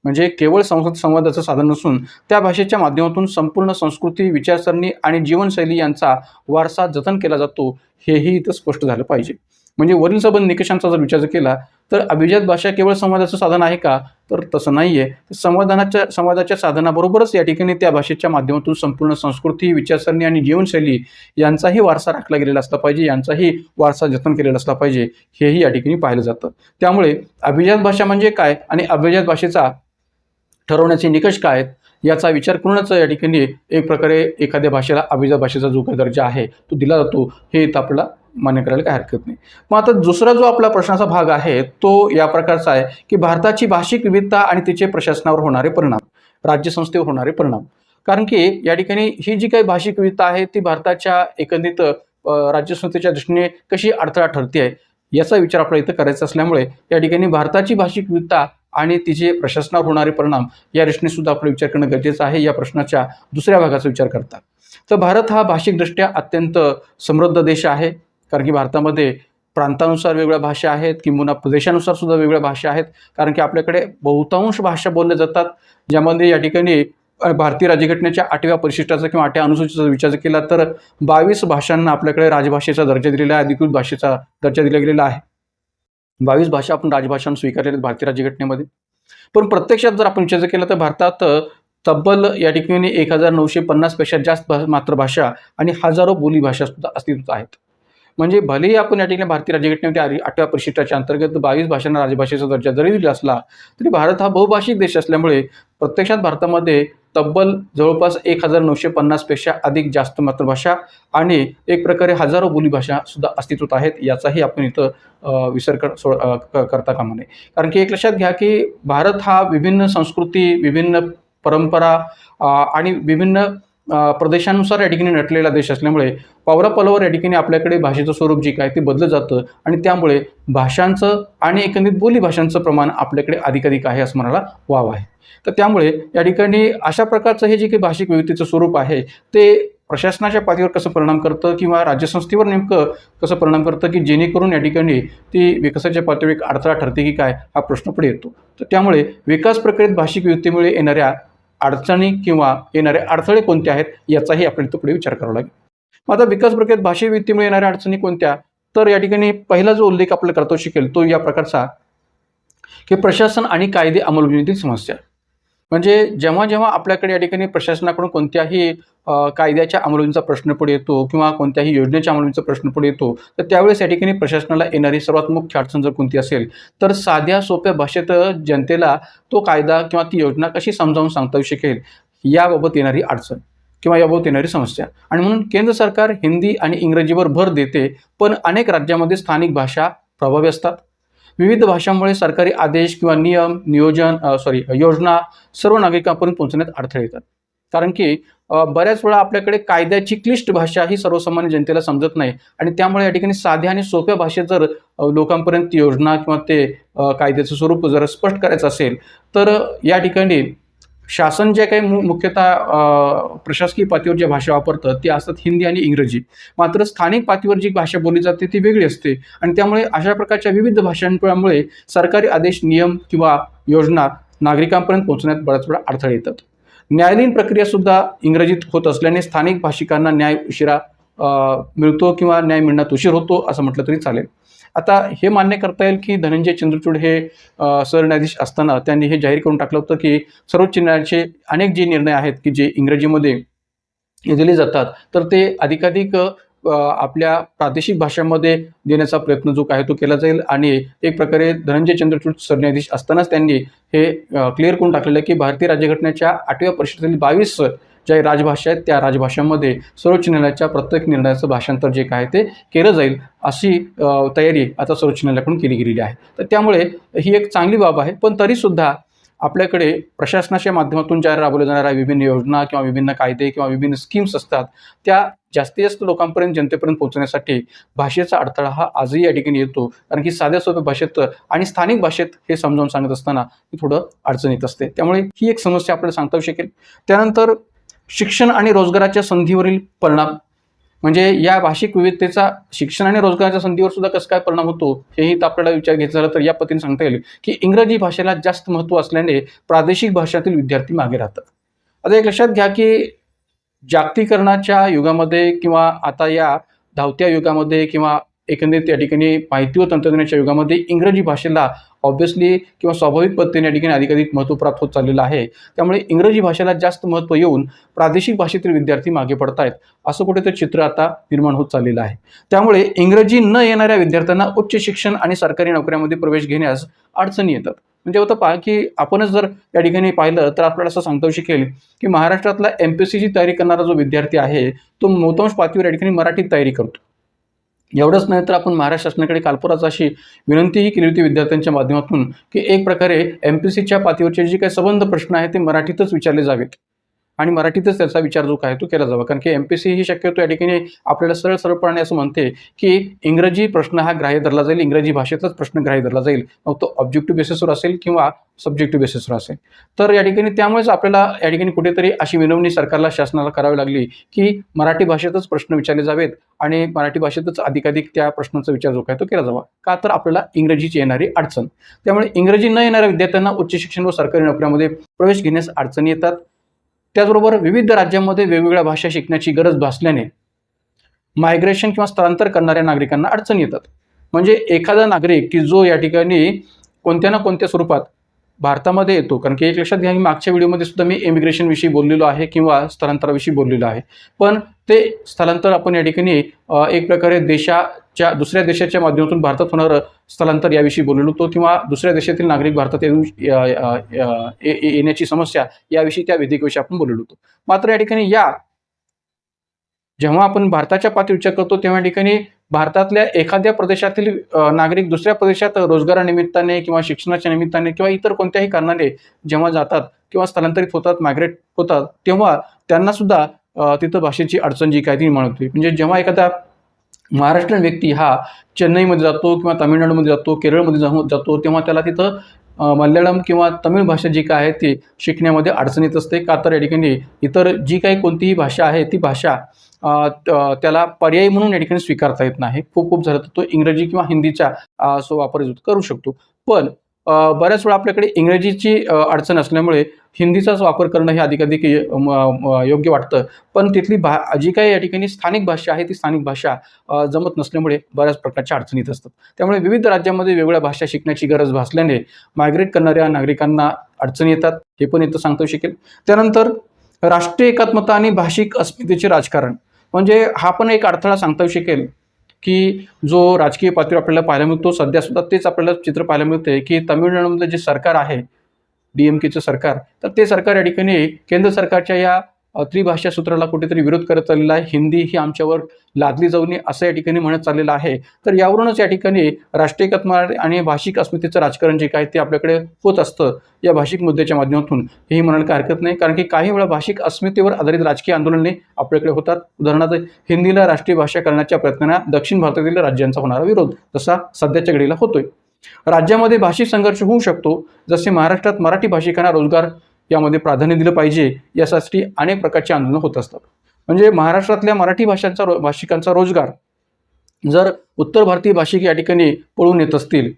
म्हणजे केवळ संवादाचं साधन नसून त्या भाषेच्या माध्यमातून संपूर्ण संस्कृती, विचारसरणी आणि जीवनशैली यांचा वारसा जतन केला जातो हेही इथं स्पष्ट झालं पाहिजे. म्हणजे वरील संबंध निकषांचा जर विचार केला तर अभिजात भाषा केवळ संवादाचं साधन आहे का, तर तसं नाही आहे. संवादाच्या साधनाबरोबरच या ठिकाणी त्या भाषेच्या माध्यमातून संपूर्ण संस्कृती, विचारसरणी आणि जीवनशैली यांचाही वारसा राखला गेलेला असला पाहिजे, यांचाही वारसा जतन केलेला असला पाहिजे, हेही या ठिकाणी पाहिलं जातं. त्यामुळे अभिजात भाषा म्हणजे काय आणि अभिजात भाषेचा ठरवण्याचे निकष काय आहेत याचा विचार करूनच या ठिकाणी एक प्रकारे एखाद्या भाषेला अभिजात भाषेचा जो काही दर्जा आहे तो दिला जातो, हे इथं आपल्याला मान्य करायला काही हरकत नाही. मग आता दुसरा जो आपला प्रश्नाचा भाग आहे तो या प्रकारचा आहे की भारताची भाषिक विविधता आणि तिचे प्रशासनावर होणारे परिणाम, राज्यसंस्थेवर होणारे परिणाम. कारण की या ठिकाणी ही जी काही भाषिक विविधता आहे ती भारताच्या एकंदरीत राज्यसंस्थेच्या दृष्टीने कशी अडथळा ठरते आहे याचा विचार आपल्याला इथं करायचा असल्यामुळे या ठिकाणी भारताची भाषिक विविधता आणि तिचे प्रशासनावर होणारे परिणाम या दृष्टीने सुद्धा आपला विचार करणं गरजेचं आहे या प्रश्नाच्या दुसऱ्या भागाचा विचार करता. तर भारत हा भाषिकदृष्ट्या अत्यंत समृद्ध देश आहे, कारण की भारतामध्ये प्रांतानुसार वेगवेगळ्या भाषा आहेत, किंवा प्रदेशानुसार सुद्धा वेगवेगळ्या भाषा आहेत. कारण की आपल्याकडे बहुतांश भाषा बोलल्या जातात, ज्यामध्ये या ठिकाणी भारतीय राज्यघटनेच्या 8व्या परिशिष्टाचा किंवा 8व्या अनुसूचीचा विचार केला तर 22 भाषांना आपल्याकडे राजभाषेचा दर्जा दिलेला आहे, अधिकृत भाषेचा दर्जा दिला गेलेला आहे. 22 भाषा आपण राजभाषा स्वीकारलेल्या आहेत भारतीय राज्यघटनेमध्ये. पण प्रत्यक्षात जर आपण विचार केला तर भारतात तब्बल या ठिकाणी 1950 पेक्षा जास्त मातृभाषा आणि हजारो बोलीभाषा सुद्धा अस्तित्वात आहेत. म्हणजे भलेही आपण या ठिकाणी भारतीय राज्यघटनेमध्ये 8व्या परिशिष्टाच्या अंतर्गत 22 भाषांना राजभाषेचा दर्जा जरी दिला असला तरी भारत हा बहुभाषिक देश असल्यामुळे प्रत्यक्षात भारतामध्ये तब्बल जवळपास 1950 पेक्षा अधिक जास्त मातृभाषा आणि एक प्रकारे हजारो बोलीभाषा सुद्धा अस्तित्वात आहेत. याचाही आपण इथं विसर करता कामा नये. कारण की एक लक्षात घ्या की भारत हा विभिन्न संस्कृती, विभिन्न परंपरा आणि विभिन्न प्रदेशानुसार या ठिकाणी नटलेला देश असल्यामुळे पावलापावलावर या ठिकाणी आपल्याकडे भाषेचं स्वरूप जे काय ते बदलत जातं आणि त्यामुळे भाषांचं आणि एकंदरीत बोलीभाषांचं प्रमाण आपल्याकडे अधिकाधिक आहे असं म्हणायला वाव आहे. तर त्यामुळे या ठिकाणी अशा प्रकारचं हे जे काही भाषिक विविधतेचं स्वरूप आहे ते प्रशासनाच्या पातळीवर कसं परिणाम करतं किंवा राज्यसंस्थेवर नेमकं कसं परिणाम करतं की जेणेकरून या ठिकाणी ती विकासाच्या पातळीवर एक अडथळा ठरते की काय हा प्रश्न पुढे येतो. तर त्यामुळे विकास प्रक्रियेत भाषिक विविधतेमुळे येणाऱ्या अडचणी किंवा येणारे अडथळे कोणते आहेत याचाही आपण इथं पुढे विचार करावा लागेल. मग आता विकास प्रक्रियेत भाषा विविधतेमुळे येणाऱ्या अडचणी कोणत्या, तर या ठिकाणी पहिला जो उल्लेख आपल्याला करता शिकेल तो या प्रकारचा की प्रशासन आणि कायदे अंमलबजावणीतील समस्या. म्हणजे जेव्हा जेव्हा आपल्याकडे या ठिकाणी प्रशासनाकडून कोणत्याही कायद्याच्या अंमलबजावणीचा प्रश्न पुढे येतो किंवा कोणत्याही योजनेच्या अंमलबजावणीचा प्रश्न पुढे येतो तर त्यावेळेस या ठिकाणी प्रशासनाला येणारी सर्वात मुख्य अडचण जर कोणती असेल तर साध्या सोप्या भाषेत जनतेला तो कायदा किंवा ती योजना कशी समजावून सांगता येऊ शकेल याबाबत येणारी अडचण किंवा याबाबत येणारी समस्या. आणि म्हणून केंद्र सरकार हिंदी आणि इंग्रजीवर भर देते, पण अनेक राज्यामध्ये स्थानिक भाषा प्रभावी असतात. विविध भाषांमुळे सरकारी आदेश किंवा नियम, योजना सर्व नागरिकांपर्यंत पोहोचण्यात अडथळे येतात. कारण की बऱ्याच वेळा आपल्याकडे कायद्याची क्लिष्ट भाषा ही सर्वसामान्य जनतेला समजत नाही आणि त्यामुळे या ठिकाणी साध्या आणि सोप्या भाषेत जर लोकांपर्यंत योजना किंवा ते कायद्याचं स्वरूप जर स्पष्ट करायचं असेल, तर या ठिकाणी शासन जे काही मुख्यतः प्रशासकीय पातळीवर ज्या भाषा वापरतात ती असतात हिंदी आणि इंग्रजी. मात्र स्थानिक पातळीवर जी भाषा बोलली जाते ती वेगळी असते आणि त्यामुळे अशा प्रकारच्या विविध भाषांमुळे सरकारी आदेश, नियम किंवा योजना नागरिकांपर्यंत पोहोचण्यात बऱ्याच वेळा अडथळे येतात. न्यायालयीन प्रक्रिया सुद्धा इंग्रजीत होत असल्याने स्थानिक भाषिकांना न्याय उशिरा मिळतो किंवा न्याय मिळण्यात उशीर होतो असं म्हटलं तरी चालेल. आता हे मान्य करता येईल की धनंजय चंद्रचूड हे सरन्यायाधीश असताना त्यांनी हे जाहीर करून टाकलं होतं की सर्वोच्च न्यायालयाचे अनेक जे निर्णय आहेत की जे इंग्रजीमध्ये दिले जातात तर ते अधिकाधिक आपल्या प्रादेशिक भाषांमध्ये देण्याचा प्रयत्न जो आहे तो केला जाईल. आणि एक प्रकारे धनंजय चंद्रचूड सरन्यायाधीश असतानाच त्यांनी हे क्लिअर करून टाकलेलं आहे की भारतीय राज्यघटनेच्या 8व्या परिषदेतील 22 ज्या राजभाषा आहेत त्या राजभाषांमध्ये सर्वोच्च न्यायालयाच्या प्रत्येक निर्णयाचं भाषांतर जे काय ते केलं जाईल अशी तयारी आता सर्वोच्च न्यायालयाकडून केली गेलेली आहे. तर त्यामुळे ही एक चांगली बाब आहे. पण तरीसुद्धा आपल्याकडे प्रशासनाच्या माध्यमातून ज्या राबवल्या जाणाऱ्या विभिन्न योजना किंवा विभिन्न कायदे किंवा विभिन्न स्कीम्स असतात त्या जास्तीत जास्त लोकांपर्यंत, जनतेपर्यंत पोहोचण्यासाठी भाषेचा अडथळा हा आजही या ठिकाणी येतो. कारण की साध्या सोप्या भाषेत आणि स्थानिक भाषेत हे समजावून सांगत असताना थोडं अडचण येत असते. त्यामुळे ही एक समस्या आपल्याला सांगता येऊ शकेल. त्यानंतर शिक्षण आणि रोजगाराच्या संधीवरील परिणाम, म्हणजे या भाषिक विविधतेचा शिक्षण आणि रोजगाराच्या संधीवर सुद्धा कसं काय परिणाम होतो हेही आपल्याला विचार घ्यायचा झाला तर या पद्धतीने सांगता येईल की इंग्रजी भाषेला जास्त महत्त्व असल्याने प्रादेशिक भाषातील विद्यार्थी मागे राहतात. आता एक लक्षात घ्या की जागतिकीकरणाच्या युगामध्ये किंवा आता या धावत्या युगामध्ये किंवा एकंदरीत या ठिकाणी माहिती व तंत्रज्ञानाच्या युगामध्ये इंग्रजी भाषेला ऑब्व्हियसली किंवा स्वाभाविक पद्धतीने या ठिकाणी अधिकाधिक महत्त्व प्राप्त होत चाललेलं आहे. त्यामुळे इंग्रजी भाषेला जास्त महत्त्व येऊन प्रादेशिक भाषेतील विद्यार्थी मागे पडत आहेत असं कुठेतरी चित्र आता निर्माण होत चाललेलं आहे. त्यामुळे इंग्रजी न येणाऱ्या विद्यार्थ्यांना उच्च शिक्षण आणि सरकारी नोकऱ्यांमध्ये प्रवेश घेण्यास अडचणी येतात. म्हणजे होतं पहा की आपणच जर या ठिकाणी पाहिलं तर आपल्याला असं सांगता येऊ शकेल की महाराष्ट्रातला MPSCची तयारी करणारा जो विद्यार्थी आहे तो बहुतांश पातळीवर या ठिकाणी मराठीत तयारी करतो. एवढंच नाही तर आपण महाराष्ट्र शासनाकडे कालपुराच अशी विनंतीही केली होती विद्यार्थ्यांच्या माध्यमातून की एक प्रकारे MPSCच्या पातळीवरचे जे काही संबंध प्रश्न आहेत ते मराठीतच विचारले जावेत आणि मराठीतच त्याचा विचार जो काय तो केला जावा. कारण की MPSC ही शक्यतो या ठिकाणी आपल्याला सरळपणे असं म्हणते की इंग्रजी प्रश्न हा ग्राह्य धरला जाईल, इंग्रजी भाषेतलाच प्रश्न ग्राह्य धरला जाईल, मग तो ऑब्जेक्टिव्ह बेसिसवर असेल किंवा सब्जेक्टिव्ह बेसिसवर असेल. तर या ठिकाणी त्यामुळेच आपल्याला या ठिकाणी कुठेतरी अशी विनवणी सरकारला, शासनाला करावी लागली की मराठी भाषेतच प्रश्न विचारले जावेत आणि मराठी भाषेतच अधिकाधिक त्या प्रश्नाचा विचार जो काय तो केला जावा. का तर आपल्याला इंग्रजीची येणारी अडचण. त्यामुळे इंग्रजी न येणाऱ्या विद्यार्थ्यांना उच्च शिक्षण व सरकारी नोकऱ्यांमध्ये प्रवेश घेण्यास अडचणी येतात. त्याचबरोबर विविध राज्यांमध्ये वेगवेगळ्या भाषा शिकण्याची गरज भासल्याने मायग्रेशन किंवा स्थलांतर करणाऱ्या नागरिकांना अडचणी येतात. म्हणजे एखादा नागरिक की जो या ठिकाणी कोणत्या ना कोणत्या स्वरूपात भारतामध्ये येतो, कारण की एक लक्षात घ्या की मागच्या व्हिडिओमध्ये सुद्धा मी इमिग्रेशनविषयी बोललेलो आहे किंवा स्थलांतराविषयी बोललेलो आहे. पण ते स्थलांतर आपण या ठिकाणी एक प्रकारे दुसऱ्या देशाच्या माध्यमातून भारतात होणारं स्थलांतर याविषयी बोललेलो होतो किंवा दुसऱ्या देशातील नागरिक भारतात येण्याची समस्या याविषयी त्या विधेयकाविषयी आपण बोललेलो होतो. मात्र या ठिकाणी जेव्हा आपण भारताच्या पातळीवर विचार करतो तेव्हा या ठिकाणी भारतातल्या एखाद्या प्रदेशातील नागरिक दुसऱ्या प्रदेशात रोजगारानिमित्ताने किंवा शिक्षणाच्या निमित्ताने किंवा इतर कोणत्याही कारणाने जेव्हा जातात किंवा स्थलांतरित होतात, मायग्रेट होतात, तेव्हा त्यांना सुद्धा तिथं भाषेची अडचण जी काय ती निर्माण होते. म्हणजे जेव्हा एखादा महाराष्ट्रीयन व्यक्ती हा चेन्नईमध्ये जातो किंवा तामिळनाडूमध्ये जातो, केरळमध्ये जातो तेव्हा त्याला तिथं मल्याळम किंवा तमिळ भाषा जी काय आहे ती शिकण्यामध्ये अडचण येत असते. का तर या ठिकाणी इतर जी काही कोणतीही भाषा आहे ती भाषा त्याला पर्यायी म्हणून या ठिकाणी स्वीकारता येत नाही. खूप झालं तर तो इंग्रजी किंवा हिंदीचा वापर करू शकतो. पण बऱ्याच वेळा आपल्याकडे इंग्रजीची अडचण असल्यामुळे हिंदीचाच वापर करणं हे अधिकाधिक योग्य वाटतं. पण तिथली जी काही या ठिकाणी स्थानिक भाषा आहे ती स्थानिक भाषा जमत नसल्यामुळे बऱ्याच प्रकारच्या अडचणी येत असतात. त्यामुळे विविध राज्यांमध्ये वेगवेगळ्या भाषा शिकण्याची गरज भासल्याने मायग्रेट करणाऱ्या नागरिकांना अडचणी येतात, हे पण इथं सांगता येऊ शकेल. त्यानंतर राष्ट्रीय एकात्मता आणि भाषिक अस्मितेचे राजकारण, म्हणजे हा पण एक अडथळा सांगता येऊ शकेल की जो राजकीय पातळीवर आपल्याला पाहायला मिळतो. सध्या सुद्धा तेच आपल्याला चित्र पाहायला मिळते की तामिळनाडूमधलं जे सरकार आहे DMKचं सरकार, तर ते सरकार या ठिकाणी केंद्र सरकारच्या या त्रिभाषा सूत्राला कुठेतरी विरोध करत चाललेला आहे. हिंदी ही आमच्यावर लादली जाऊ नये असं या ठिकाणी म्हणत चाललेलं आहे. तर यावरूनच या ठिकाणी राष्ट्रीय एकात्म आणि भाषिक अस्मितेचं राजकारण जे काय ते आपल्याकडे होत असतं या भाषिक मुद्द्याच्या माध्यमातून, हेही म्हणायला काही हरकत नाही. कारण की काही वेळा भाषिक अस्मितेवर आधारित राजकीय आंदोलने आपल्याकडे होतात. उदाहरणार्थ हिंदीला राष्ट्रीय भाषा करण्याच्या प्रयत्नांना दक्षिण भारतातील राज्यांचा होणारा विरोध जसा सध्याच्या घडीला होतोय. राज्यामध्ये भाषिक संघर्ष होऊ शकतो. जसे महाराष्ट्रात मराठी भाषिकांना रोजगार यामध्ये प्राधान्य दिलं पाहिजे यासाठी अनेक प्रकारची आंदोलनं होत असतात. म्हणजे महाराष्ट्रातल्या मराठी भाषिकांचा रोजगार जर उत्तर भारतीय भाषिक या ठिकाणी पळून येत असतील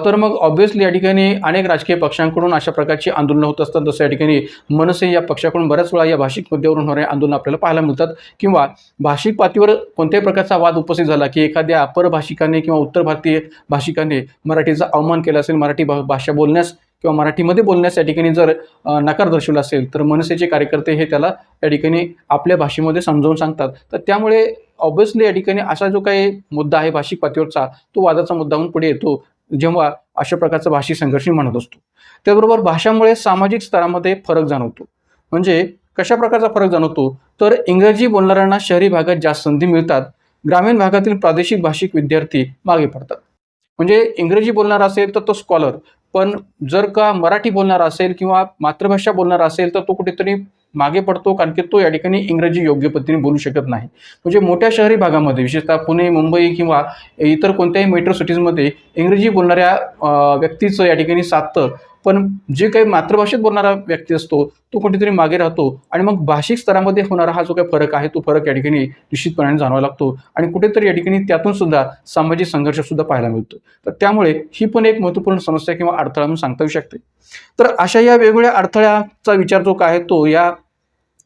तर मग ऑब्व्हियसली या ठिकाणी अनेक राजकीय पक्षांकडून अशा प्रकारची आंदोलनं होत असतात. जसं या ठिकाणी मनसे या पक्षाकडून बऱ्याच वेळा या भाषिक मुद्द्यावरून होणारे आंदोलन आपल्याला पाहायला मिळतात. किंवा भाषिक पातळीवर कोणत्याही प्रकारचा वाद उपस्थित झाला की एखाद्या अपर भाषिकाने किंवा उत्तर भारतीय भाषिकाने मराठीचा अवमान केला असेल, मराठी भाषा बोलण्यास किंवा मराठीमध्ये बोलण्यास या ठिकाणी जर नकार दर्शवला असेल तर मनसेचे कार्यकर्ते हे त्याला या ठिकाणी आपल्या भाषेमध्ये समजावून सांगतात. तर त्यामुळे ऑब्व्हियसली या ठिकाणी असा जो काही मुद्दा आहे भाषिक पातळीवरचा तो वादाचा मुद्दा म्हणून पुढे येतो जेव्हा अशा प्रकारचा भाषिक संघर्ष म्हणत असतो. त्याचबरोबर भाषामुळे सामाजिक स्तरामध्ये फरक जाणवतो. म्हणजे कशा प्रकारचा फरक जाणवतो तर इंग्रजी बोलणाऱ्यांना शहरी भागात जास्त संधी मिळतात, ग्रामीण भागातील प्रादेशिक भाषिक विद्यार्थी मागे पडतात. म्हणजे इंग्रजी बोलणारा असेल तर तो स्कॉलर, पण जर का मराठी बोलणारा असेल किंवा मातृभाषा बोलणारा असेल तर तो कुठेतरी मागे पडतो, कारण की तो या ठिकाणी इंग्रजी योग्य पद्धतीने बोलू शकत नाही. म्हणजे मोठ्या शहरी भागामध्ये विशेषतः पुणे, मुंबई किंवा इतर कोणत्याही मेट्रो सिटीजमध्ये इंग्रजी बोलणाऱ्या व्यक्तीचं या ठिकाणी साधतं, पण जे काही मातृभाषेत बोलणारा व्यक्ती असतो तो कुठेतरी मागे राहतो. आणि मग भाषिक स्तरामध्ये होणारा हा जो काही फरक आहे तो फरक या ठिकाणी निश्चितपणे जाणवावा लागतो आणि कुठेतरी या ठिकाणी त्यातून सुद्धा सामाजिक संघर्ष सुद्धा पाहायला मिळतो. तर त्यामुळे ही पण एक महत्त्वपूर्ण समस्या किंवा अडथळा म्हणून सांगता येऊ शकते. तर अशा या वेगवेगळ्या अडथळ्याचा विचार जो काय आहे तो या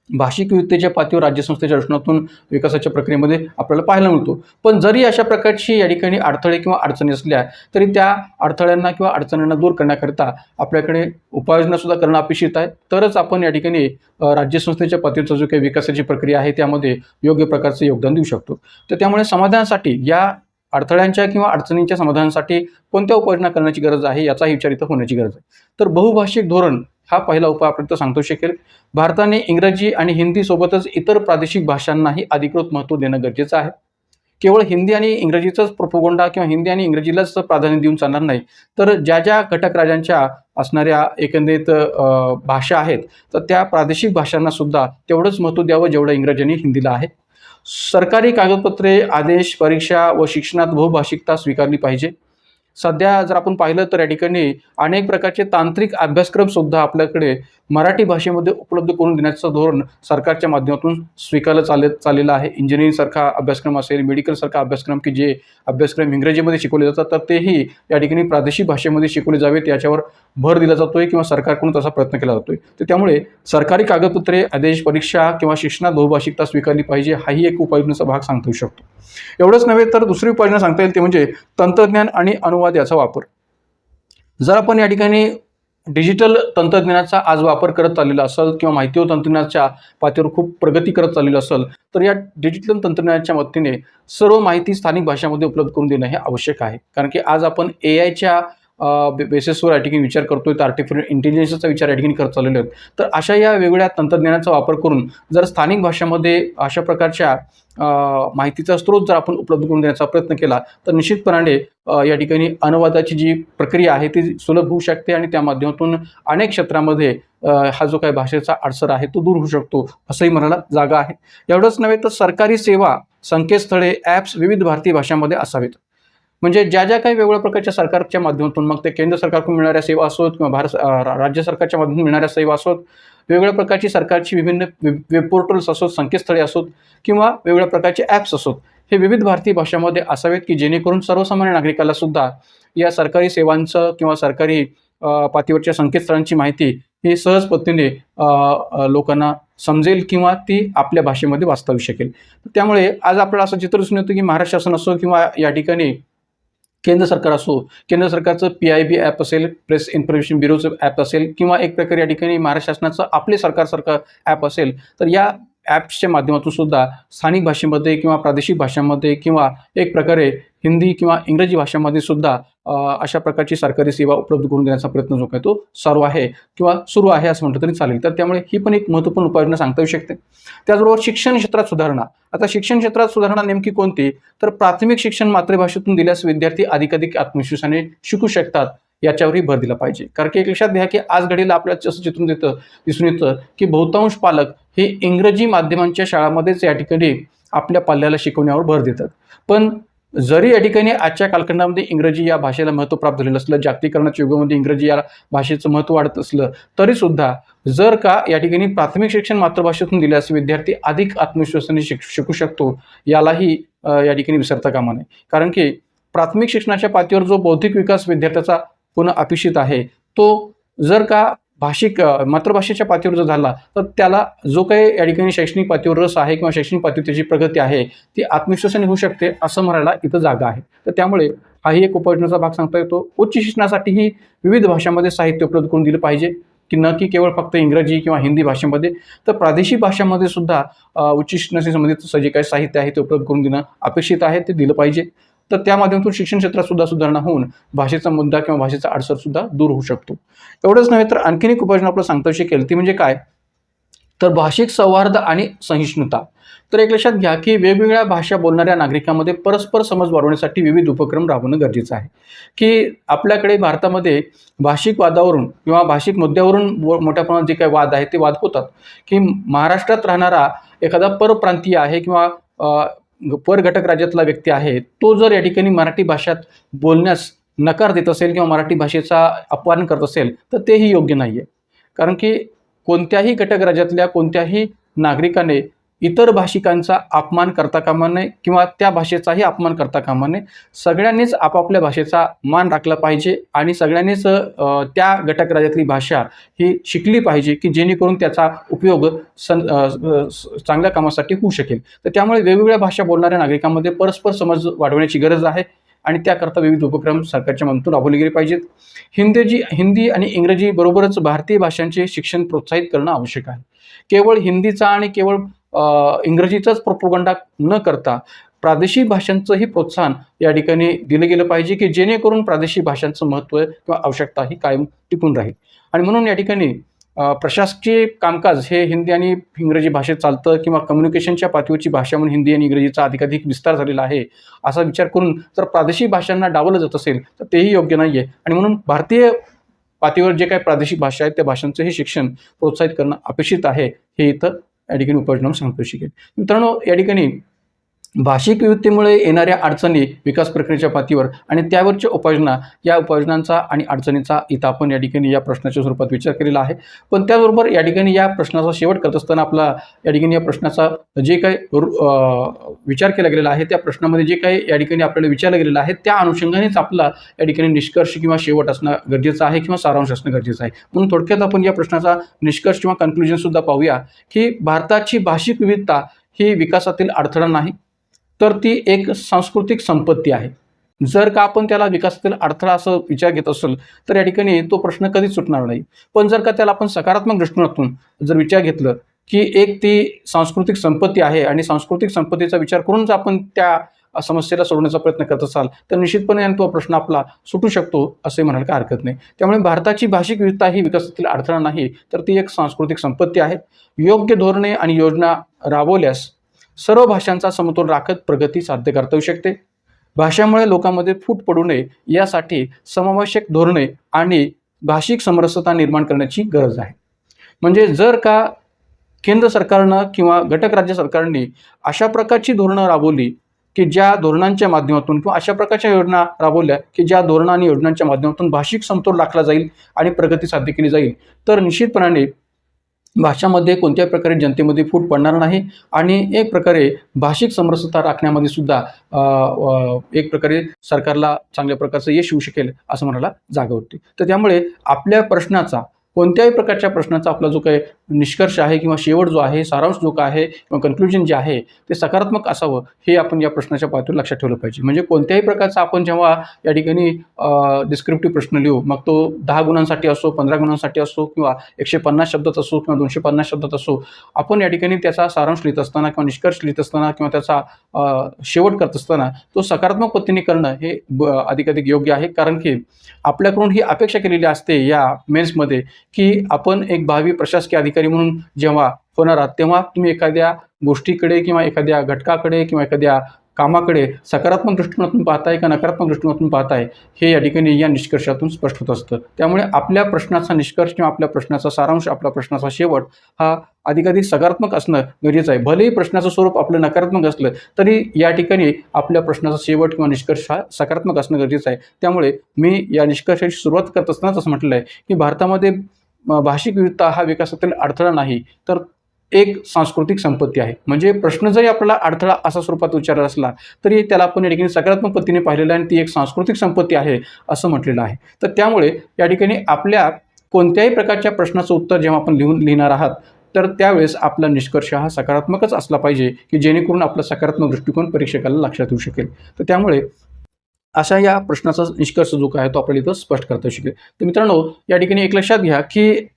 भाषिक विविधतेच्या पातळीवर राज्यसंस्थेच्या रचनातून विकासाच्या प्रक्रियेमध्ये आपल्याला पाहायला मिळतो. पण जरी अशा प्रकारची या ठिकाणी अडथळे किंवा अडचणी असल्या तरी त्या अडथळ्यांना किंवा अडचणींना दूर करण्याकरिता आपल्याकडे उपाययोजना सुद्धा करणं अपेक्षित आहे. तरच आपण या ठिकाणी राज्यसंस्थेच्या पातळीचा जो काही विकासाची प्रक्रिया आहे त्यामध्ये योग्य प्रकारचे योगदान देऊ शकतो. तर त्यामुळे समाधानासाठी या अडथळ्यांच्या किंवा अडचणींच्या समाधानासाठी कोणत्या उपाययोजना करण्याची गरज आहे याचाही विचार इथं होण्याची गरज आहे. तर बहुभाषिक धोरण हा पहिला उपाय आपल्याला सांगतो शकेल. भारताने इंग्रजी आणि हिंदी सोबतच इतर प्रादेशिक भाषांनाही अधिकृत महत्त्व देणं गरजेचं आहे. केवळ हिंदी आणि इंग्रजीचाच प्रोपोगंडा किंवा हिंदी आणि इंग्रजीलाच प्राधान्य देऊन चालणार नाही, तर ज्या ज्या घटक राज्यांच्या असणाऱ्या एकंदरीत भाषा आहेत तर त्या प्रादेशिक भाषांना सुद्धा तेवढंच महत्त्व द्यावं जेवढं इंग्रजी आणि हिंदीला आहे. सरकारी कागदपत्रे, आदेश, परीक्षा व शिक्षणात बहुभाषिकता स्वीकारली पाहिजे. सध्या जर आपण पाहिलं तर या ठिकाणी अनेक प्रकारचे तांत्रिक अभ्यासक्रम सुद्धा आपल्याकडे मराठी भाषेमध्ये उपलब्ध करून देण्याचं धोरण सरकारच्या माध्यमातून स्वीकारलं चाललेलं आहे. इंजिनिअरिंगसारखा अभ्यासक्रम असेल, मेडिकलसारखा अभ्यासक्रम की जे अभ्यासक्रम इंग्रजीमध्ये शिकवले जातात तर तेही या ठिकाणी प्रादेशिक भाषेमध्ये शिकवले जावेत याच्यावर भर दिला जातोय किंवा सरकारकडून तसा प्रयत्न केला जातोय. तर त्यामुळे सरकारी कागदपत्रे, आदेश, परीक्षा किंवा शिक्षणात बहुभाषिकता स्वीकारली पाहिजे हाही एक उपाययोजनेचा भाग सांगता येऊ शकतो. एवढंच नव्हे तर दुसरी उपाययोजना सांगता येईल ते म्हणजे तंत्रज्ञान आणि अनुवाद याचा वापर. जर आपण या ठिकाणी डिजिटल तंत्रज्ञानाचा आज वापर करत चाललेला असेल किंवा माहिती व तंत्रज्ञानाच्या पातळीवर खूप प्रगती करत चाललेलं असेल तर या डिजिटल तंत्रज्ञानाच्या मदतीने सर्व माहिती स्थानिक भाषांमध्ये उपलब्ध करून देणं हे आवश्यक आहे. कारण की आज आपण AIच्या बेसिसवर या ठिकाणी विचार करतोय, तर आर्टिफिशियल इंटेलिजन्सचा विचार या ठिकाणी करत चाललेलो आहे. तर अशा या वेगवेगळ्या तंत्रज्ञानाचा वापर करून जर स्थानिक भाषांमध्ये अशा प्रकारच्या माहितीचा स्रोत जर आपण उपलब्ध करून देण्याचा प्रयत्न केला तर निश्चितपणाने या ठिकाणी अनुवादाची जी प्रक्रिया आहे ती सुलभ होऊ शकते आणि त्या माध्यमातून अनेक क्षेत्रामध्ये हा जो काही भाषेचा अडसर आहे तो दूर होऊ शकतो असंही म्हणायला जागा आहे. एवढंच नव्हे तर सरकारी सेवा, संकेतस्थळे, ॲप्स विविध भारतीय भाषांमध्ये असावेत. म्हणजे ज्या ज्या काही वेगवेगळ्या प्रकारच्या सरकारच्या माध्यमातून मग ते केंद्र सरकारकडून मिळणाऱ्या सेवा असोत किंवा राज्य सरकारच्या माध्यमातून मिळणाऱ्या सेवा असोत, वेगवेगळ्या प्रकारची सरकारची विभिन्न वेब पोर्टल्स असोत, संकेतस्थळे असोत किंवा वेगवेगळ्या प्रकारचे ॲप्स असोत, हे विविध भारतीय भाषांमध्ये असावेत की जेणेकरून सर्वसामान्य नागरिकाला सुद्धा या सरकारी सेवांचं किंवा सरकारी पातळीवरच्या संकेतस्थळांची माहिती ही सहज पद्धतीने लोकांना समजेल किंवा ती आपल्या भाषेमध्ये वाचता येऊ शकेल. त्यामुळे आज आपल्याला असं चित्र दिसून येतं की महाराष्ट्र शासन असो किंवा या ठिकाणी केंद्र सरकार असो, केंद्र सरकारचं PIB ॲप असेल, प्रेस इन्फॉर्मेशन ब्युरोचं ॲप असेल किंवा एक प्रकारे या ठिकाणी महाराष्ट्र शासनाचं आपले सरकारसारखं ॲप असेल, तर या ॲप्सच्या माध्यमातून सुद्धा स्थानिक भाषेमध्ये किंवा प्रादेशिक भाषांमध्ये किंवा एक प्रकारे हिंदी किंवा इंग्रजी भाषांमध्ये सुद्धा अशा प्रकारची सरकारी सेवा उपलब्ध करून देण्याचा प्रयत्न जो काय तो सर्व आहे किंवा सुरू आहे असं म्हटलं तरी चालेल. तर त्यामुळे ही पण एक महत्त्वपूर्ण उपाययोजना सांगता येऊ शकते. त्याचबरोबर शिक्षण क्षेत्रात सुधारणा. आता शिक्षण क्षेत्रात सुधारणा नेमकी कोणती? तर प्राथमिक शिक्षण मातृभाषेतून दिल्यास विद्यार्थी अधिकाधिक आत्मविश्वासाने शिकू शकतात याच्यावरही भर दिला पाहिजे. कारण की एक लक्षात घ्या की आज घडीला आपल्याला असं दिसून येतं की बहुतांश पालक हे इंग्रजी माध्यमांच्या शाळांमध्येच या ठिकाणी आपल्या पाल्याला शिकवण्यावर भर देतात. पण जरी या ठिकाणी आजच्या कालखंडामध्ये इंग्रजी या भाषेला महत्त्व प्राप्त झालेलं असलं, जागतिकीकरणाच्या युगामध्ये इंग्रजी या भाषेचं महत्त्व वाढत असलं तरीसुद्धा जर का या ठिकाणी प्राथमिक शिक्षण मातृभाषेतून दिल्यास विद्यार्थी अधिक आत्मविश्वासाने शिकू शकतो, यालाही या ठिकाणी विसरता कामा नये. कारण की प्राथमिक शिक्षणाच्या पातळीवर जो बौद्धिक विकास विद्यार्थ्याचा पुन्हा अपेक्षित आहे, तो जर का मातृभाषेच्या पातळीवर जर झाला तर त्याला जो काही या ठिकाणी शैक्षणिक पातळीवर रस आहे किंवा शैक्षणिक पातळीवर त्याची प्रगती आहे ती आत्मविश्वासाने होऊ शकते असं म्हणायला इथं जागा आहे. तर त्यामुळे हाही एक उपाययोजनेचा भाग सांगता येतो. उच्च शिक्षणासाठीही विविध भाषांमध्ये साहित्य उपलब्ध करून दिलं पाहिजे की न की केवळ फक्त इंग्रजी किंवा हिंदी भाषेमध्ये, तर प्रादेशिक भाषांमध्ये सुद्धा उच्च शिक्षणाशी संबंधित जे काही साहित्य आहे ते उपलब्ध करून देणं अपेक्षित आहे, ते दिलं पाहिजे. तर त्या माध्यमातून शिक्षण क्षेत्रात सुद्धा सुधारणा होऊन भाषेचा मुद्दा किंवा भाषेचा अडसर सुद्धा दूर होऊ शकतो. एवढंच नव्हे तर आणखीन एक उपाययोजना आपल्याला सांगता शकेल ती म्हणजे काय? तर भाषिक सौहार्द आणि सहिष्णुता. तर एक लक्षात घ्या की वेगवेगळ्या भाषा बोलणाऱ्या नागरिकांमध्ये परस्पर समज वाढवण्यासाठी विविध उपक्रम राबवणं गरजेचं आहे. की आपल्याकडे भारतामध्ये भाषिक वादावरून किंवा भाषिक मुद्द्यावरून मोठ्या प्रमाणात जे काही वाद आहेत ते वाद होतात. की महाराष्ट्रात राहणारा एखादा परप्रांतीय आहे किंवा परघटक राज्यातला व्यक्ती आहे, तो जर या ठिकाणी मराठी भाषेत बोलण्यास नकार देत असेल किंवा मराठी भाषेचा अपमान करत असेल तर तेही योग्य नाही आहे. कारण की कोणत्याही घटक राज्यातल्या कोणत्याही नागरिकाने इतर भाषिकांचा अपमान करता कामा नये किंवा त्या भाषेचाही अपमान करता कामा नये. सगळ्यांनीच आपापल्या भाषेचा मान राखला पाहिजे आणि सगळ्यांनीच त्या घटक राज्यातली भाषा ही शिकली पाहिजे की जेणेकरून त्याचा उपयोग चांगल्या कामासाठी होऊ शकेल. तर त्यामुळे वेगवेगळ्या भाषा बोलणाऱ्या नागरिकांमध्ये परस्पर समज वाढवण्याची गरज आहे आणि त्याकरता विविध उपक्रम सरकारच्या मदतीतून राबवले गेले पाहिजेत. हिंदी आणि इंग्रजी बरोबरच भारतीय भाषांचे शिक्षण प्रोत्साहित करणं आवश्यक आहे. केवळ हिंदीचा आणि केवळ इंग्रजीचाच प्रोपोगंडा न करता प्रादेशिक भाषांचंही प्रोत्साहन या ठिकाणी दिलं गेलं पाहिजे की जेणेकरून प्रादेशिक भाषांचं महत्त्व किंवा आवश्यकता ही कायम टिकून राहील. आणि म्हणून या ठिकाणी प्रशासकीय कामकाज हे हिंदी आणि इंग्रजी भाषेत चालतं किंवा कम्युनिकेशनच्या पातळीवरची भाषा म्हणून हिंदी आणि इंग्रजीचा अधिकाधिक विस्तार झालेला आहे असा विचार करून जर प्रादेशिक भाषांना डावलं जात असेल तर तेही योग्य नाही आहे. आणि म्हणून भारतीय पातळीवर जे काही प्रादेशिक भाषा आहेत त्या भाषांचंही शिक्षण प्रोत्साहित करणं अपेक्षित आहे, हे इथं या ठिकाणी उपाययोजना सांगता शकेल. मित्रांनो, या ठिकाणी भाषिक विविधतेमुळे येणाऱ्या अडचणी विकास प्रक्रियेच्या पातळीवर आणि त्यावरच्या उपाययोजना, या उपाययोजनांचा आणि अडचणींचा इथं आपण या ठिकाणी या प्रश्नाच्या स्वरूपात विचार केलेला आहे. पण त्याचबरोबर या ठिकाणी या प्रश्नाचा शेवट करत असताना आपला या ठिकाणी या प्रश्नाचा जे काही विचार केला गेलेला आहे त्या प्रश्नामध्ये जे काही या ठिकाणी आपल्याला विचारलं गेलेलं आहे त्या अनुषंगानेच आपला या ठिकाणी निष्कर्ष किंवा शेवट असणं गरजेचं आहे किंवा सारांश असणं गरजेचं आहे. म्हणून थोडक्यात आपण या प्रश्नाचा निष्कर्ष किंवा कन्क्लुजनसुद्धा पाहूया की भारताची भाषिक विविधता ही विकासातील अडथळा नाही, तर ती एक सांस्कृतिक संपत्ती आहे. जर का आपण त्याला विकासातील अडथळा असं विचार घेत असेल तर या ठिकाणी तो प्रश्न कधीच सुटणार नाही. पण जर का त्याला आपण सकारात्मक दृष्टिकोनातून जर विचार घेतलं की एक ती सांस्कृतिक संपत्ती आहे आणि सांस्कृतिक संपत्तीचा विचार करून जर आपण त्या समस्येला सोडवण्याचा प्रयत्न करत असाल तर निश्चितपणे तो प्रश्न आपला सुटू शकतो असे म्हणायला काय हरकत नाही. त्यामुळे भारताची भाषिक विविधता ही विकासातील अडथळा नाही, तर ती एक सांस्कृतिक संपत्ती आहे. योग्य धोरणे आणि योजना राबवल्यास सर्व भाषांचा समतोल राखत प्रगती साध्य करता येऊ शकते. भाषामुळे लोकांमध्ये फूट पडू नये यासाठी समावेशक धोरणे आणि भाषिक समरसता निर्माण करण्याची गरज आहे. म्हणजे जर का केंद्र सरकारनं किंवा घटक राज्य सरकारने अशा प्रकारची धोरणं राबवली की ज्या धोरणांच्या माध्यमातून किंवा अशा प्रकारच्या योजना राबवल्या की ज्या धोरणं आणि योजनांच्या माध्यमातून भाषिक समतोल राखला जाईल आणि प्रगती साध्य केली जाईल, तर निश्चितपणाने भाषामध्ये कोणत्याही प्रकारे जनतेमध्ये फूट पडणार नाही आणि एक प्रकारे भाषिक समरसता राखण्यामध्ये सुद्धा एक प्रकारे सरकारला चांगल्या प्रकारचं यश येऊ शकेल असं म्हणायला जागा होती. तर त्यामुळे आपल्या प्रश्नाचा कोणत्याही प्रकारच्या प्रश्नाचा आपला जो काही निष्कर्ष आहे किंवा शेवट जो आहे, सारांश जो काय आहे किंवा कन्क्लुजन जे आहे ते सकारात्मक असावं, हे आपण या प्रश्नाच्या पातळीवर लक्षात ठेवलं पाहिजे. म्हणजे कोणत्याही प्रकारचा आपण जेव्हा या ठिकाणी डिस्क्रिप्टिव्ह प्रश्न लिहू, मग तो 10 गुणांसाठी असो, 15 गुणांसाठी असो किंवा 150 शब्दात असो किंवा 250 शब्दात असो, आपण या ठिकाणी त्याचा सारांश लिहित असताना किंवा निष्कर्ष लिहित असताना किंवा त्याचा शेवट करत असताना तो सकारात्मक पद्धतीने करणं हे अधिकाधिक योग्य आहे. कारण की आपल्याकडून ही अपेक्षा केलेली असते या मेन्समध्ये, की आपण एक भावी प्रशासकीय अधिकारी म्हणून जेव्हा होणार आहात, तेव्हा तुम्ही एखाद्या गोष्टीकडे किंवा एखाद्या घटकाकडे किंवा एखाद्या कामाकडे सकारात्मक दृष्टिकोनातून पाहताय का नकारात्मक दृष्टिकोनातून पाहताय, हे या ठिकाणी या निष्कर्षातून स्पष्ट होत असतं. त्यामुळे आपल्या प्रश्नाचा निष्कर्ष किंवा आपल्या प्रश्नाचा सारांश, आपल्या प्रश्नाचा शेवट हा अधिकाधिक सकारात्मक असणं गरजेचं आहे. भलेही प्रश्नाचं स्वरूप आपलं नकारात्मक असलं तरी या ठिकाणी आपल्या प्रश्नाचा शेवट किंवा निष्कर्ष हा सकारात्मक असणं गरजेचं आहे. त्यामुळे मी या निष्कर्षाची सुरुवात करत असतानाच असं म्हटलेलं आहे, की भारतामध्ये भाषिक विविधता हा विकासातील अडथळा नाही, तर एक सांस्कृतिक संपत्ती आहे. म्हणजे प्रश्न जरी आपल्याला अडथळा असा स्वरूपात विचारला असला तरी त्याला आपण या ठिकाणी सकारात्मक पद्धतीने पाहिलेलं आहे आणि ती एक सांस्कृतिक संपत्ती आहे असं म्हटलेलं आहे. तर त्यामुळे या ठिकाणी आपल्या कोणत्याही प्रकारच्या प्रश्नाचं उत्तर जेव्हा आपण लिहिणार आहात, तर त्यावेळेस आपला निष्कर्ष हा सकारात्मकच असला पाहिजे, की जेणेकरून आपला सकारात्मक दृष्टिकोन परीक्षकाला लक्षात येऊ शकेल. तर त्यामुळे अशा या प्रश्नाचा निष्कर्ष जो काय आहे तो आपल्याला इथं स्पष्ट करता येऊ शकेल. तर मित्रांनो, या ठिकाणी एक लक्षात घ्या, की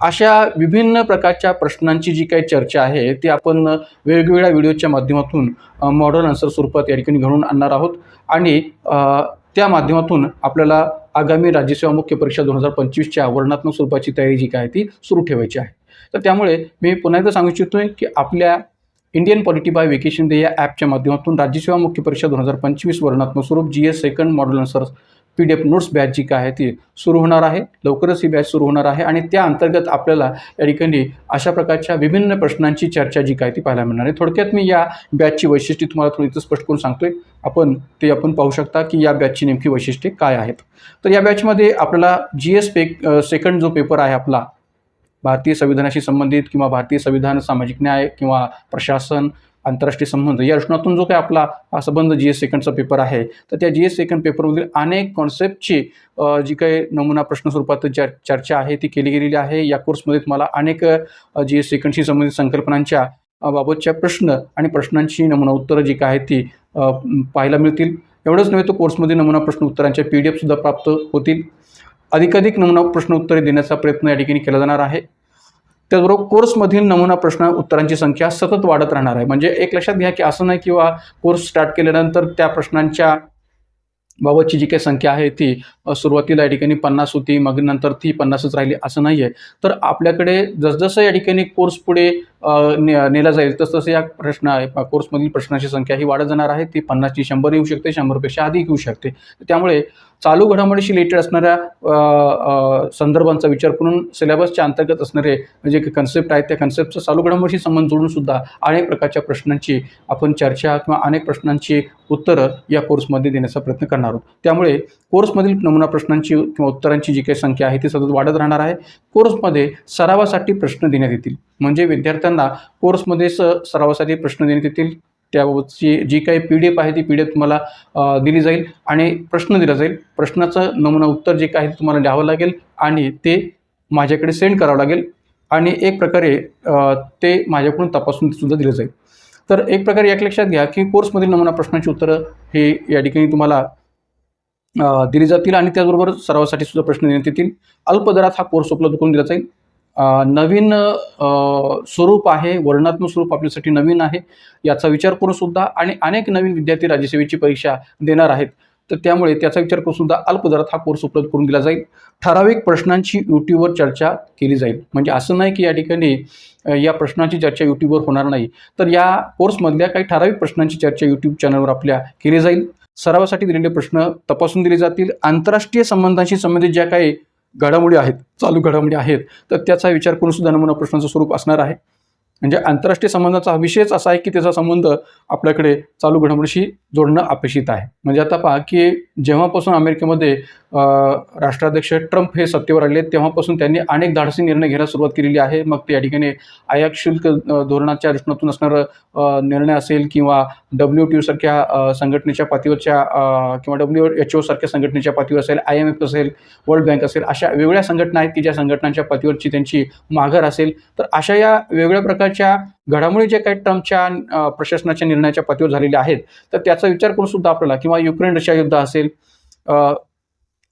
अशा विभिन्न प्रकारच्या प्रश्नांची जी काही चर्चा आहे ती आपण वेगवेगळ्या व्हिडिओच्या माध्यमातून मॉडर्न आन्सर स्वरूपात या ठिकाणी घडवून आणणार आहोत आणि त्या माध्यमातून आपल्याला आगामी राज्यसेवा मुख्य परीक्षा 2025च्या वर्णनात्मक स्वरूपाची तयारी जी काय आहे ती सुरू ठेवायची आहे. तर त्यामुळे मी पुन्हा एकदा सांगू इच्छितोय, की आपल्या Indian polity bye vacation day या ॲपच्या माध्यमातून राज्यसेवा मुख्य परीक्षा 2025 वर्णनात्मक स्वरूप GS second model answer PDF notes batch जी काय आहे ती सुरू होणार आहे. लवकरच ही बॅच सुरू होणार आहे आणि त्या अंतर्गत आपल्याला या ठिकाणी अशा प्रकारच्या विभिन्न प्रश्नांची चर्चा जी काय ती पाहायला मिळणार आहे. थोडक्यात मी या बॅचची वैशिष्ट्ये तुम्हाला थोडी स्पष्ट करून सांगतोय. आपण पाहू शकता की या बॅचची नेमकी वैशिष्ट्ये काय आहेत. तर या बॅचमध्ये आपल्याला GS सेकंड जो पेपर आहे आपला, भारतीय संविधानाशी संबंधित किंवा भारतीय संविधान, सामाजिक न्याय किंवा प्रशासन, आंतरराष्ट्रीय संबंध या प्रश्नातून जो काही आपला हा संबंध GS सेकंडचा पेपर आहे, तर त्या GS सेकंड पेपरमधील अनेक कॉन्सेप्टची जी काही नमुना प्रश्न स्वरूपात चर्चा आहे ती केली गेलेली आहे. या कोर्समध्ये तुम्हाला अनेक GS सेकंडशी संबंधित संकल्पनांच्या बाबतच्या प्रश्न आणि प्रश्नांची नमुना उत्तरं जी काय आहेत ती पाहायला मिळतील. एवढंच नव्हे, तर कोर्समध्ये नमुना प्रश्न उत्तरांच्या PDF सुद्धा प्राप्त होतील. अधिकाधिक नमुना प्रश्न उत्तरे देण्याचा प्रयत्न या ठिकाणी केला जाणार आहे. त्याचबरोबर कोर्समधील नमुना प्रश्न उत्तरांची संख्या सतत वाढत राहणार आहे. म्हणजे एक लक्षात घ्या, की असं नाही किंवा कोर्स स्टार्ट केल्यानंतर त्या प्रश्नांच्या बाबतची जी काही संख्या आहे ती सुरुवातीला या ठिकाणी 50 होती, मग नंतर ती 50च राहिली असं नाही आहे. तर आपल्याकडे जसजसं या ठिकाणी कोर्स पुढे नेला जाईल तसतसं या कोर्समधील प्रश्नांची संख्या ही वाढत जाणार आहे. ती 50ची 100 येऊ शकते, 100पेक्षा अधिक येऊ शकते. त्यामुळे चालू घडामोडीशी रिलेटेड असणाऱ्या संदर्भांचा विचार करून सिलेबसच्या अंतर्गत असणारे जे कन्सेप्ट आहेत त्या कन्सेप्टचा चालू घडामोडीशी संबंध जोडून सुद्धा अनेक प्रकारच्या प्रश्नांची आपण चर्चा किंवा अनेक प्रश्नांची उत्तरं या कोर्समध्ये देण्याचा प्रयत्न करणार आहोत. त्यामुळे कोर्समधील नमुना प्रश्नांची किंवा उत्तरांची जी काही संख्या आहे ती सतत वाढत राहणार आहे. कोर्समध्ये सरावासाठी प्रश्न देण्यात येतील. म्हणजे विद्यार्थ्यांना कोर्समध्ये सरावासाठी प्रश्न देण्यात येतील. त्याबाबतची जी काही PDF आहे ती PDF तुम्हाला दिली जाईल आणि प्रश्न दिला जाईल. प्रश्नाचं नमुना उत्तर जे काही तुम्हाला लिहावं लागेल आणि ते माझ्याकडे सेंड करावं लागेल आणि एक प्रकारे ते माझ्याकडून तपासून सुद्धा दिलं जाईल. तर एक प्रकारे एक लक्षात घ्या, की कोर्समधील नमुना प्रश्नांची उत्तरं हे या ठिकाणी तुम्हाला दिली जातील आणि त्याचबरोबर सरावासाठी सुद्धा प्रश्न देण्यात येतील. अल्प दरात हा कोर्स उपलब्ध करून दिला जाईल. नवीन स्वरूप आहे, वर्णनात्मक स्वरूप आपल्यासाठी नवीन आहे. याचा विचार करून सुद्धा आणि अनेक नवीन विद्यार्थी राज्यसेवेची परीक्षा देणार आहेत. तर त्यामुळे त्याचा विचार करून सुद्धा अल्प दरात हा कोर्स उपलब्ध करून दिला जाईल. ठराविक प्रश्नांची यूट्यूबवर चर्चा केली जाईल. म्हणजे असं नाही की या ठिकाणी या प्रश्नांची चर्चा यूट्यूबवर होणार नाही, तर या कोर्समधल्या काही ठराविक प्रश्नांची चर्चा यूट्यूब चॅनलवर आपल्या केली जाईल. सरावासाठी दिलेले प्रश्न तपासून दिले जातील. आंतरराष्ट्रीय संबंधांशी संबंधित ज्या काही घडामोडी आहेत, चालू घडामोडी आहेत, तर त्याचा विचार करून सुद्धा नमुना प्रश्नांचं स्वरूप असणार आहे. म्हणजे आंतरराष्ट्रीय संबंधाचा हा विषयच असा आहे की त्याचा संबंध आपल्याकडे चालू घडामोडीशी जोडणं अपेक्षित आहे. म्हणजे आता पहा, की जेव्हापासून अमेरिकेमध्ये राष्ट्राध्यक्ष ट्रम्प हे सत्तेवर आले तेव्हापासून त्यांनी अनेक धाडसी निर्णय घ्यायला सुरुवात केलेली आहे. मग ते या ठिकाणी आयात शुल्क धोरणाच्या दृष्टीतून असणारं निर्णय असेल किंवा WTO सारख्या संघटनेच्या पातळीवरच्या किंवा WHO सारख्या संघटनेच्या पातळीवर असेल, IMF असेल, वर्ल्ड बँक असेल, अशा वेगवेगळ्या संघटना आहेत की ज्या संघटनांच्या पातळीवरची त्यांची माघार असेल. तर अशा या वेगवेगळ्या प्रकारच्या घडामोडी ज्या काही ट्रम्पच्या प्रशासनाच्या निर्णयाच्या पातळीवर झालेल्या आहेत, तर त्याचा विचार करून सुद्धा आपल्याला किंवा युक्रेन रशिया युद्ध असेल,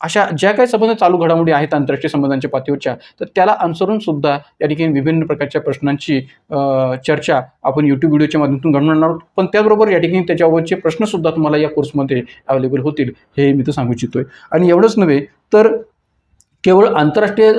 अशा ज्या काही संबंध चालू घडामोडी आहेत आंतरराष्ट्रीय संबंधांच्या पातळीवरच्या, तर त्याला अनुसरून सुद्धा या ठिकाणी विभिन्न प्रकारच्या प्रश्नांची चर्चा आपण YouTube व्हिडिओच्या माध्यमातून घडवणार आहोत. पण त्याचबरोबर या ठिकाणी त्याच्यावरचे प्रश्नसुद्धा तुम्हाला या कोर्समध्ये अवेलेबल होतील हे मी तर सांगू इच्छितोय. आणि एवढंच नव्हे तर केवळ आंतरराष्ट्रीय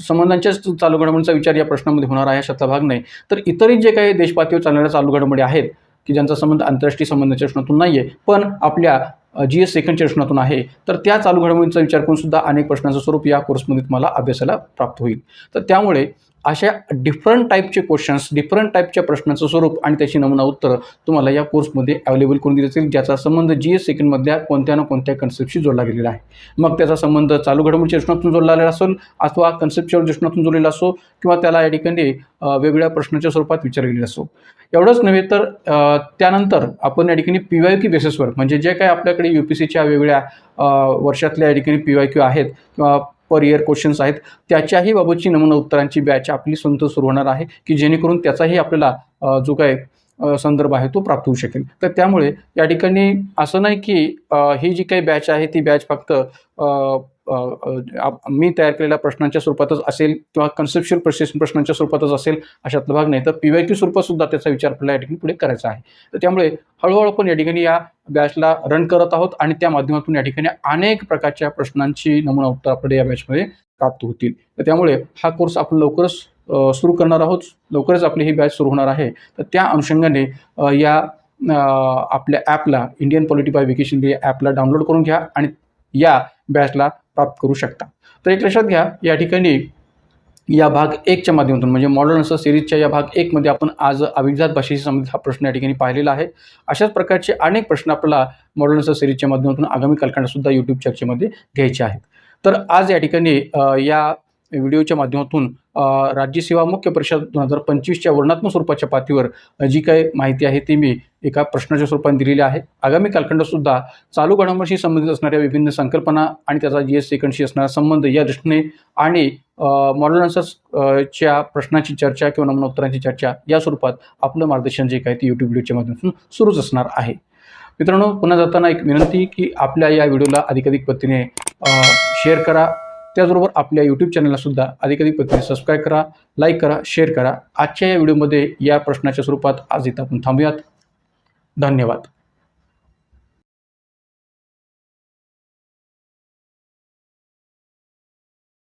संबंधांच्याच चालू घडामोडींचा विचार या प्रश्नामध्ये होणार आहे अशातला भाग नाही, तर इतरही जे काही देशपातळीवर चालणाऱ्या चालू घडामोडी आहेत की ज्यांचा संबंध आंतरराष्ट्रीय संबंधाच्या दृष्टीतून नाही आहे पण आपल्या GS सेकंडच्या दृष्टीतून आहे, तर त्या चालू घडामोडींचा विचार करून सुद्धा अनेक प्रश्नांचं स्वरूप या कोर्समध्ये तुम्हाला अभ्यासाला प्राप्त होईल. तर त्यामुळे अशा डिफरंट टाईपचे क्वेश्चन्स, डिफरंट टाईपच्या प्रश्नांचं स्वरूप आणि त्याची नमुना उत्तरं तुम्हाला या कोर्समध्ये अवेलेबल करून दिली जातील, ज्याचा संबंध GS सेकंडमधल्या कोणत्या ना कोणत्या कन्सेप्टशी जोडला गेलेला आहे. मग त्याचा संबंध चालू घडामोडीच्या दृष्टीतून जोडला आलेला असेल अथवा कन्सेप्टच्या दृष्टीतून जोडलेला असो किंवा त्याला या ठिकाणी वेगवेगळ्या प्रश्नाच्या स्वरूपात विचार केलेला असो. एवढंच नव्हे तर त्यानंतर आपण या ठिकाणी PYQ बेसिसवर म्हणजे जे काही आपल्याकडे UPSCच्या वेगवेगळ्या वर्षातल्या या ठिकाणी PYQ आहेत किंवा पर इयर क्वेश्चन्स आहेत, त्याच्याही बाबतची नमुना उत्तरांची बॅच आपली स्वतः सुरू होणार आहे की जेणेकरून त्याचाही आपल्याला जो काय संदर्भ आहे तो प्राप्त होऊ शकेल. तर त्यामुळे या ठिकाणी असं नाही की ही जी काही बॅच आहे ती बॅच फक्त मी तयार केलेल्या प्रश्नांच्या स्वरूपातच असेल किंवा कन्सेप्च्युअल प्रश्नांच्या स्वरूपातच असेल अशातला भाग नाही, तर PYQ स्वरूपात सुद्धा त्याचा विचार आपल्याला या ठिकाणी पुढे करायचा आहे. तर त्यामुळे हळूहळू आपण या ठिकाणी या बॅचला रन करत आहोत आणि त्या माध्यमातून या ठिकाणी अनेक प्रकारच्या प्रश्नांची नमुना उत्तर आपल्याला या बॅचमध्ये प्राप्त होतील. तर त्यामुळे हा कोर्स आपण लवकरच सुरू करणार आहोत, लवकरच आपली ही बॅच सुरू होणार आहे. तर त्या अनुषंगाने या आपल्या ॲपला इंडियन पॉलिटी बाय व्हेकेशन या ॲपला डाउनलोड करून घ्या आणि या बॅचला प्राप्त करू शकता. तर एक लक्षात घ्या, या ठिकाणी या भाग 1च्या माध्यमातून म्हणजे मॉडर्न आन्सर सिरीजच्या या भाग 1 मध्ये आपण आज अभिजात भाषेशी संबंधित हा प्रश्न या ठिकाणी पाहिलेला आहे. अशाच प्रकारचे अनेक प्रश्न आपल्याला मॉडर्न आन्सर सिरीजच्या माध्यमातून आगामी कालखंडात सुद्धा YouTube चर्चेमध्ये घ्यायचे आहेत. तर आज या ठिकाणी या व्हिडिओच्या माध्यमातून राज्यसेवा मुख्य परीक्षा 2025च्या वर्णात्मक स्वरूपाच्या पातळीवर जी काही माहिती आहे ती मी एका प्रश्नाच्या स्वरूपात दिलेली आहे. आगामी कालखंडातसुद्धा चालू घडामोडीशी संबंधित असणाऱ्या विभिन्न संकल्पना आणि त्याचा GS सेकंडशी असणारा संबंध या दृष्टीने आणि मॉडर्न आन्सर्सच्या प्रश्नाची चर्चा किंवा नमुना उत्तरांची चर्चा या स्वरूपात आपलं मार्गदर्शन जे काही ते YouTube व्हिडिओच्या माध्यमातून सुरूच असणार आहे. मित्रांनो, पुन्हा जाताना एक विनंती की आपल्या या व्हिडिओला अधिकाधिक पद्धतीने शेअर करा, त्याचबरोबर आपल्या YouTube चॅनललासुद्धा अधिकाधिक पद्धतीने सबस्क्राईब करा, लाईक करा, शेअर करा. आजच्या या व्हिडिओमध्ये या प्रश्नाच्या स्वरूपात आज इथं आपण थांबूयात. धन्यवाद.